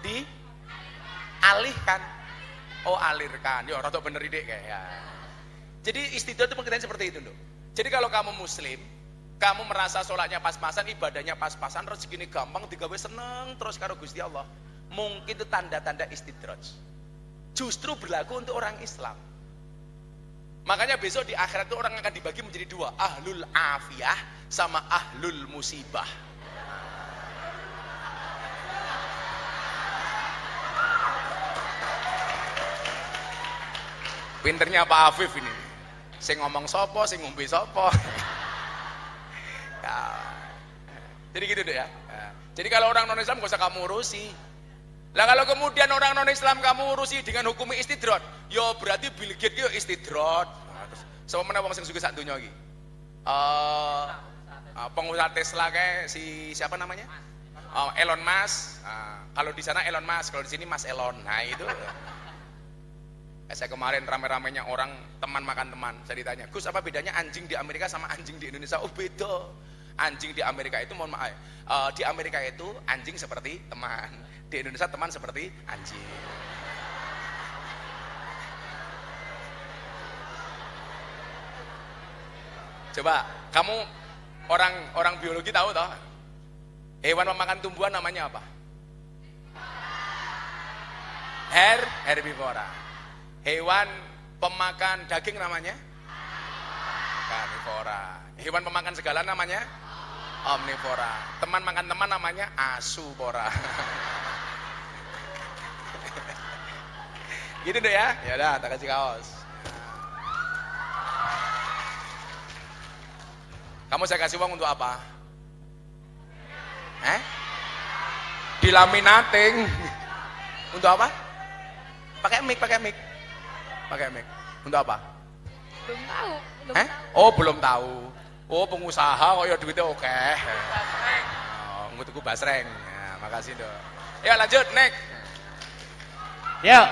Speaker 2: Dialihkan. Oh, alirkan. Ya rada bener ide kayak ya. Jadi istidroj itu pengertian seperti itu loh. Jadi kalau kamu muslim, kamu merasa sholatnya pas-pasan, ibadahnya pas-pasan, rezeki ini gampang, digawe seneng terus karo Gusti Allah. Mungkin itu tanda-tanda istidroj. Justru berlaku untuk orang Islam. Makanya besok di akhirat itu orang akan dibagi menjadi dua, ahlul afiyah sama ahlul musibah. Pinternya Pak Afif ini. Sing ngomong sopo, sing ngombe sopo. Ya. Jadi gitu deh ya. Jadi kalau orang non Islam gak usah kamu urusi. Lah kalau kemudian orang non Islam kamu urusi dengan hukum istidroj, yo berarti Bill Gates yo istidroj. Terus sama mana wong sing sugih sak donya iki? Pengusaha Tesla kayak si siapa namanya? Elon Musk. Kalau di sana Elon Musk, kalau di sini Mas Elon. Nah itu. Saya kemarin rame-ramenya orang teman makan teman. Saya ditanya, Gus apa bedanya anjing di Amerika sama anjing di Indonesia? Oh beda. Anjing di Amerika itu mohon maaf. Di Amerika itu anjing seperti teman. Di Indonesia teman seperti anjing. Coba kamu orang biologi tahu toh? Hewan pemakan tumbuhan namanya apa? Herbivora. Hewan pemakan daging namanya? Karnivora. Hewan pemakan segala namanya? Omnivora. Teman makan teman namanya asupora. Gitu deh ya. Ya udah, tak kasih kaos. Kamu saya kasih uang untuk apa? Dilaminating. Untuk apa? Pakai mic. Untuk apa?
Speaker 4: Belum tahu.
Speaker 2: Oh, belum tahu. Oh, pengusaha kok ya duitnya oke. Oh, ngutuku basreng. Ya, makasih dong. Ya lanjut, next.
Speaker 1: Yuk,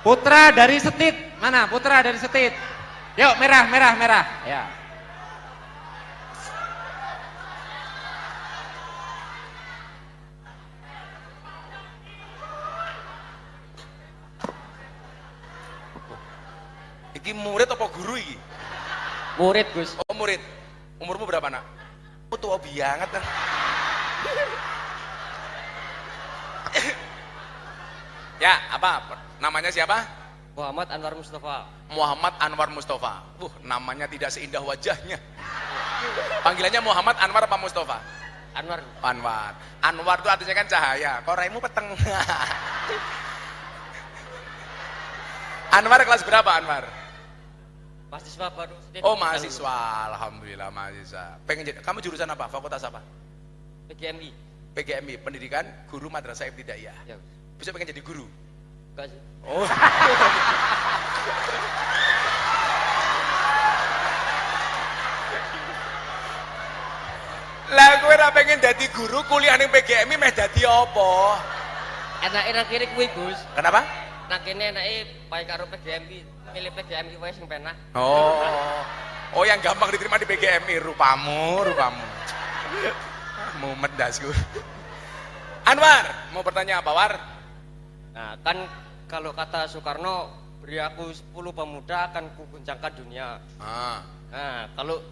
Speaker 1: putra dari Setit. Mana putra dari Setit? Yuk, merah. Ya.
Speaker 2: Iki murid apa guru iki?
Speaker 3: Murid, Gus.
Speaker 2: Oh, murid. Umurmu berapa, Nak? Oh, tua banget kan. Ya, apa? Namanya siapa?
Speaker 3: Muhammad Anwar Mustafa.
Speaker 2: Muhammad Anwar Mustafa. Namanya tidak seindah wajahnya. Panggilannya Muhammad Anwar apa Mustafa?
Speaker 3: Anwar.
Speaker 2: Anwar. Anwar itu artinya kan cahaya. Kok raimu peteng? Anwar kelas berapa, Anwar?
Speaker 3: Mahasiswa baru.
Speaker 2: Oh, mahasiswa. Alhamdulillah mahasiswa. Pengen jadi, kamu jurusan apa? Fakultas apa?
Speaker 3: PGMI.
Speaker 2: PGMI, Pendidikan Guru Madrasah Ibtidaiyah.
Speaker 3: Ya.
Speaker 2: Bisa pengen jadi guru?
Speaker 3: Enggak sih.
Speaker 2: Oh. Lah kowe ora pengen dadi guru, kuliah ning PGMI meh dadi apa?
Speaker 3: Enak kiri kuwi, Gus.
Speaker 2: Kenapa?
Speaker 3: Nah kene enake pae karo PGMI, milih PGMI wae sing penak.
Speaker 2: Oh yang gampang diterima di PGMI, rupamu. Mumet dasku. Anwar, mau bertanya apa, War?
Speaker 3: Nah, kan kalau kata Soekarno, beri aku 10 pemuda akan kuguncangkan dunia. Nah, kalau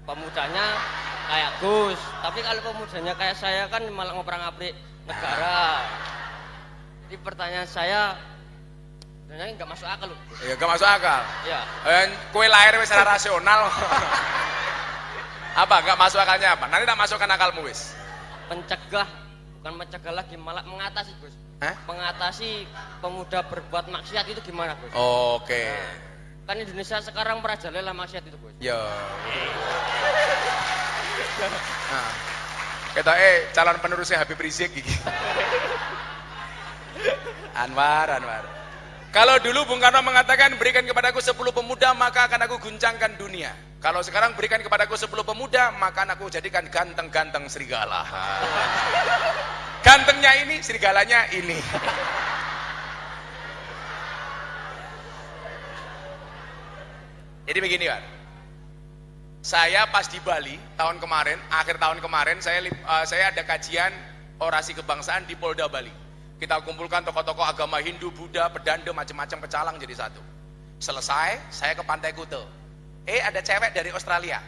Speaker 3: pemudanya kayak Gus, tapi kalau pemudanya kayak saya kan malah ngoprang-abrik negara. Jadi pertanyaan saya sebenarnya nggak masuk akal loh.
Speaker 2: Ya nggak masuk akal.
Speaker 3: Ya.
Speaker 2: Kue lahir wis secara rasional. Apa? Nggak masuk akalnya apa? Nanti tak masukkan akalmu wis.
Speaker 3: Mencegah, bukan mencegah lagi, malah mengatasi, Gus. Mengatasi pemuda berbuat maksiat itu gimana, Gus?
Speaker 2: Oke.
Speaker 3: Kan Indonesia sekarang merajalela maksiat itu, Gus.
Speaker 2: Ya. Nah, kita calon penerusnya Habib Rizik iki. Anwar. Kalau dulu Bung Karno mengatakan berikan kepadaku 10 pemuda maka akan aku guncangkan dunia. Kalau sekarang berikan kepadaku 10 pemuda maka akan aku jadikan ganteng-ganteng serigala. Gantengnya ini, serigalanya ini. Jadi begini, Pak. Saya pas di Bali tahun kemarin, akhir tahun kemarin saya ada kajian orasi kebangsaan di Polda Bali. Kita kumpulkan tokoh-tokoh agama Hindu, Buddha, Pedanda, macam-macam pecalang jadi satu. Selesai, saya ke Pantai Kuta. Ada cewek dari Australia,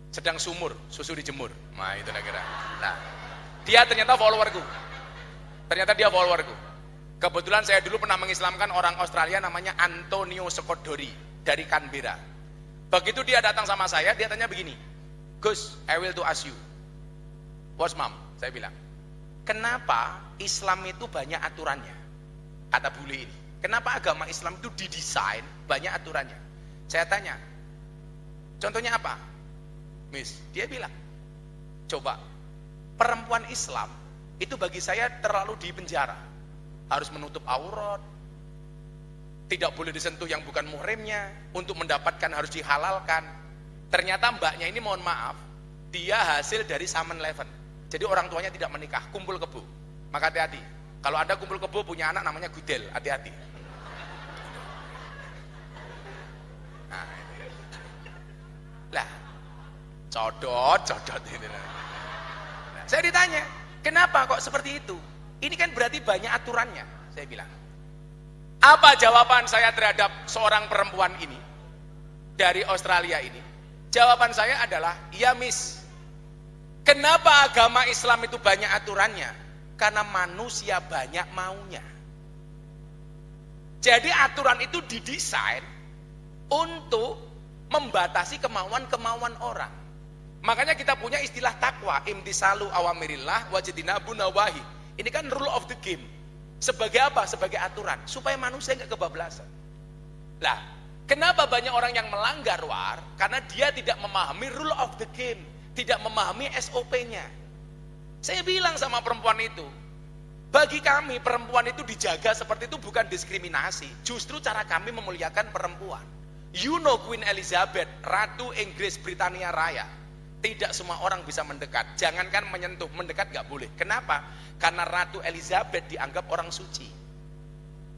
Speaker 2: sedang sumur, susu dijemur. Nah itu kira. Nah, dia ternyata followerku. Kebetulan saya dulu pernah mengislamkan orang Australia namanya Antonio Skodori dari Canberra. Begitu dia datang sama saya, dia tanya begini, Gus, I will to ask you. What's mom? Saya bilang, kenapa Islam itu banyak aturannya? Kata bule ini. Kenapa agama Islam itu didesain banyak aturannya? Saya tanya, contohnya apa? Miss, dia bilang, coba, perempuan Islam itu bagi saya terlalu dipenjara. Harus menutup aurat, tidak boleh disentuh yang bukan muhrimnya, untuk mendapatkan harus dihalalkan. Ternyata mbaknya ini mohon maaf, dia hasil dari Samen Leven. Jadi orang tuanya tidak menikah, kumpul kebo. Maka hati-hati. Kalau Anda kumpul kebo punya anak namanya Gudel, hati-hati. Lah, codot ini. Nah, saya ditanya, kenapa kok seperti itu? Ini kan berarti banyak aturannya. Saya bilang, apa jawaban saya terhadap seorang perempuan ini dari Australia ini? Jawaban saya adalah, ya Miss, kenapa agama Islam itu banyak aturannya? Karena manusia banyak maunya. Jadi aturan itu didesain untuk membatasi kemauan-kemauan orang. Makanya kita punya istilah takwa, imtisalu awamirillah wajidinabu nawahi. Ini kan rule of the game. Sebagai apa? Sebagai aturan, supaya manusia nggak kebablasan. Lah, kenapa banyak orang yang melanggar war? Karena dia tidak memahami rule of the game, tidak memahami SOP-nya. Saya bilang sama perempuan itu, bagi kami perempuan itu dijaga seperti itu bukan diskriminasi, justru cara kami memuliakan perempuan. You know Queen Elizabeth, Ratu Inggris Britania Raya, tidak semua orang bisa mendekat, jangankan menyentuh, mendekat gak boleh. Kenapa? Karena Ratu Elizabeth dianggap orang suci.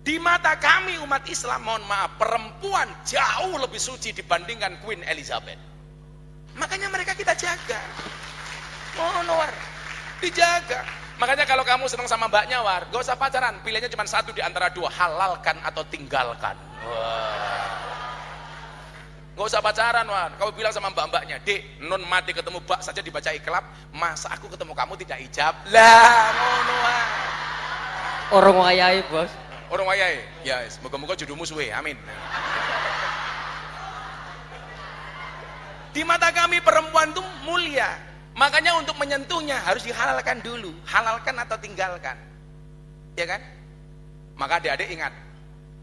Speaker 2: Di mata kami umat Islam, mohon maaf, perempuan jauh lebih suci dibandingkan Queen Elizabeth. Makanya mereka kita jaga. Mohon war, dijaga. Makanya kalau kamu senang sama mbaknya war, gak usah pacaran, pilihannya cuma satu di antara dua, halalkan atau tinggalkan. Gak usah pacaran war, kamu bilang sama mbak-mbaknya, dek, non mati ketemu bak saja dibaca iklab, masa aku ketemu kamu tidak hijab? Lah, ngono war.
Speaker 3: Orang wayai bos.
Speaker 2: Orang wayai, ya, semoga-moga jodohmu suwe, amin. Di mata kami perempuan itu mulia. Makanya untuk menyentuhnya harus dihalalkan dulu, halalkan atau tinggalkan, ya kan? Maka adik-adik ingat,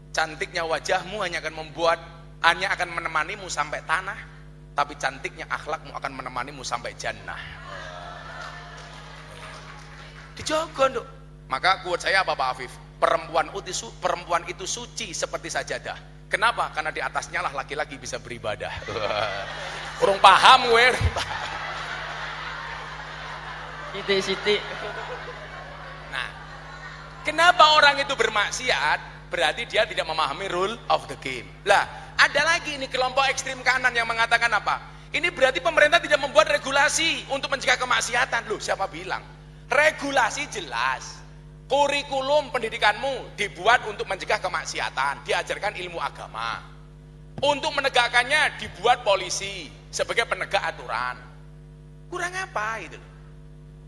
Speaker 2: cantiknya wajahmu hanya akan menemanimu sampai tanah, tapi cantiknya akhlakmu akan menemanimu sampai jannah. Dijogo nduk. Maka quote saya apa Pak Afif? Perempuan itu suci seperti sajadah. Kenapa? Karena di atasnya lah laki-laki bisa beribadah. Urung paham gue.
Speaker 3: Siti.
Speaker 2: Nah, kenapa orang itu bermaksiat? Berarti dia tidak memahami rule of the game. Lah, ada lagi ini kelompok ekstrim kanan yang mengatakan apa? Ini berarti pemerintah tidak membuat regulasi untuk mencegah kemaksiatan. Loh, siapa bilang? Regulasi jelas. Kurikulum pendidikanmu dibuat untuk mencegah kemaksiatan, diajarkan ilmu agama. Untuk menegakkannya dibuat polisi sebagai penegak aturan. Kurang apa itu?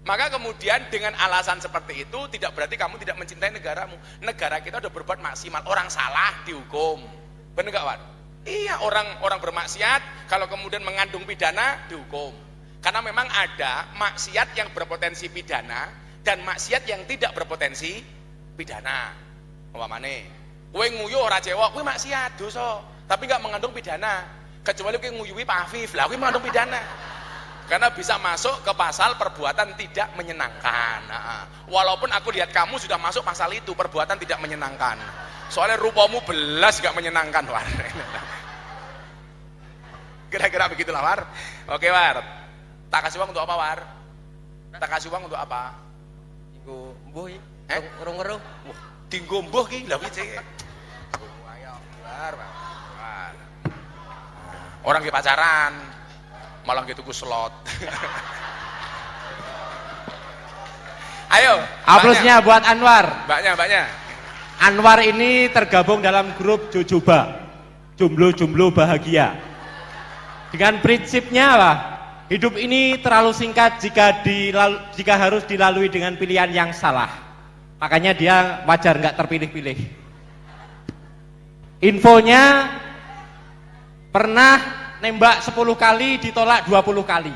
Speaker 2: Maka kemudian dengan alasan seperti itu tidak berarti kamu tidak mencintai negaramu. Negara kita udah berbuat maksimal, orang salah dihukum. Benar gak Wan? Iya, orang bermaksiat kalau kemudian mengandung pidana dihukum. Karena memang ada maksiat yang berpotensi pidana dan maksiat yang tidak berpotensi pidana. Umpamane, kowe nguyuh ora cewek, kowe maksiat dosa, tapi gak mengandung pidana. Kecuali kowe nguyuhi Pak Afif, lah kowe mengandung pidana. Karena bisa masuk ke pasal perbuatan tidak menyenangkan. Nah, walaupun aku lihat kamu sudah masuk pasal itu, perbuatan tidak menyenangkan. Soalnya rupamu belas gak menyenangkan War. Kira-kira begitulah War. Oke War, tak kasih uang untuk apa War? Tak kasih uang untuk apa?
Speaker 3: Tinggu mbuh iki. Ngerung-ngerung.
Speaker 2: Wah, tinggu mbuh ki lha piye cek. Ayo, War. Orang ki pacaran malah gitu ku slot. Ayo,
Speaker 1: Aplausnya buat Anwar.
Speaker 2: Mbaknya.
Speaker 1: Anwar ini tergabung dalam grup Jojoba, Jomblo Bahagia. Dengan prinsipnya lah, hidup ini terlalu singkat jika harus dilalui dengan pilihan yang salah. Makanya dia wajar nggak terpilih-pilih. Infonya pernah nembak 10 kali ditolak 20 kali.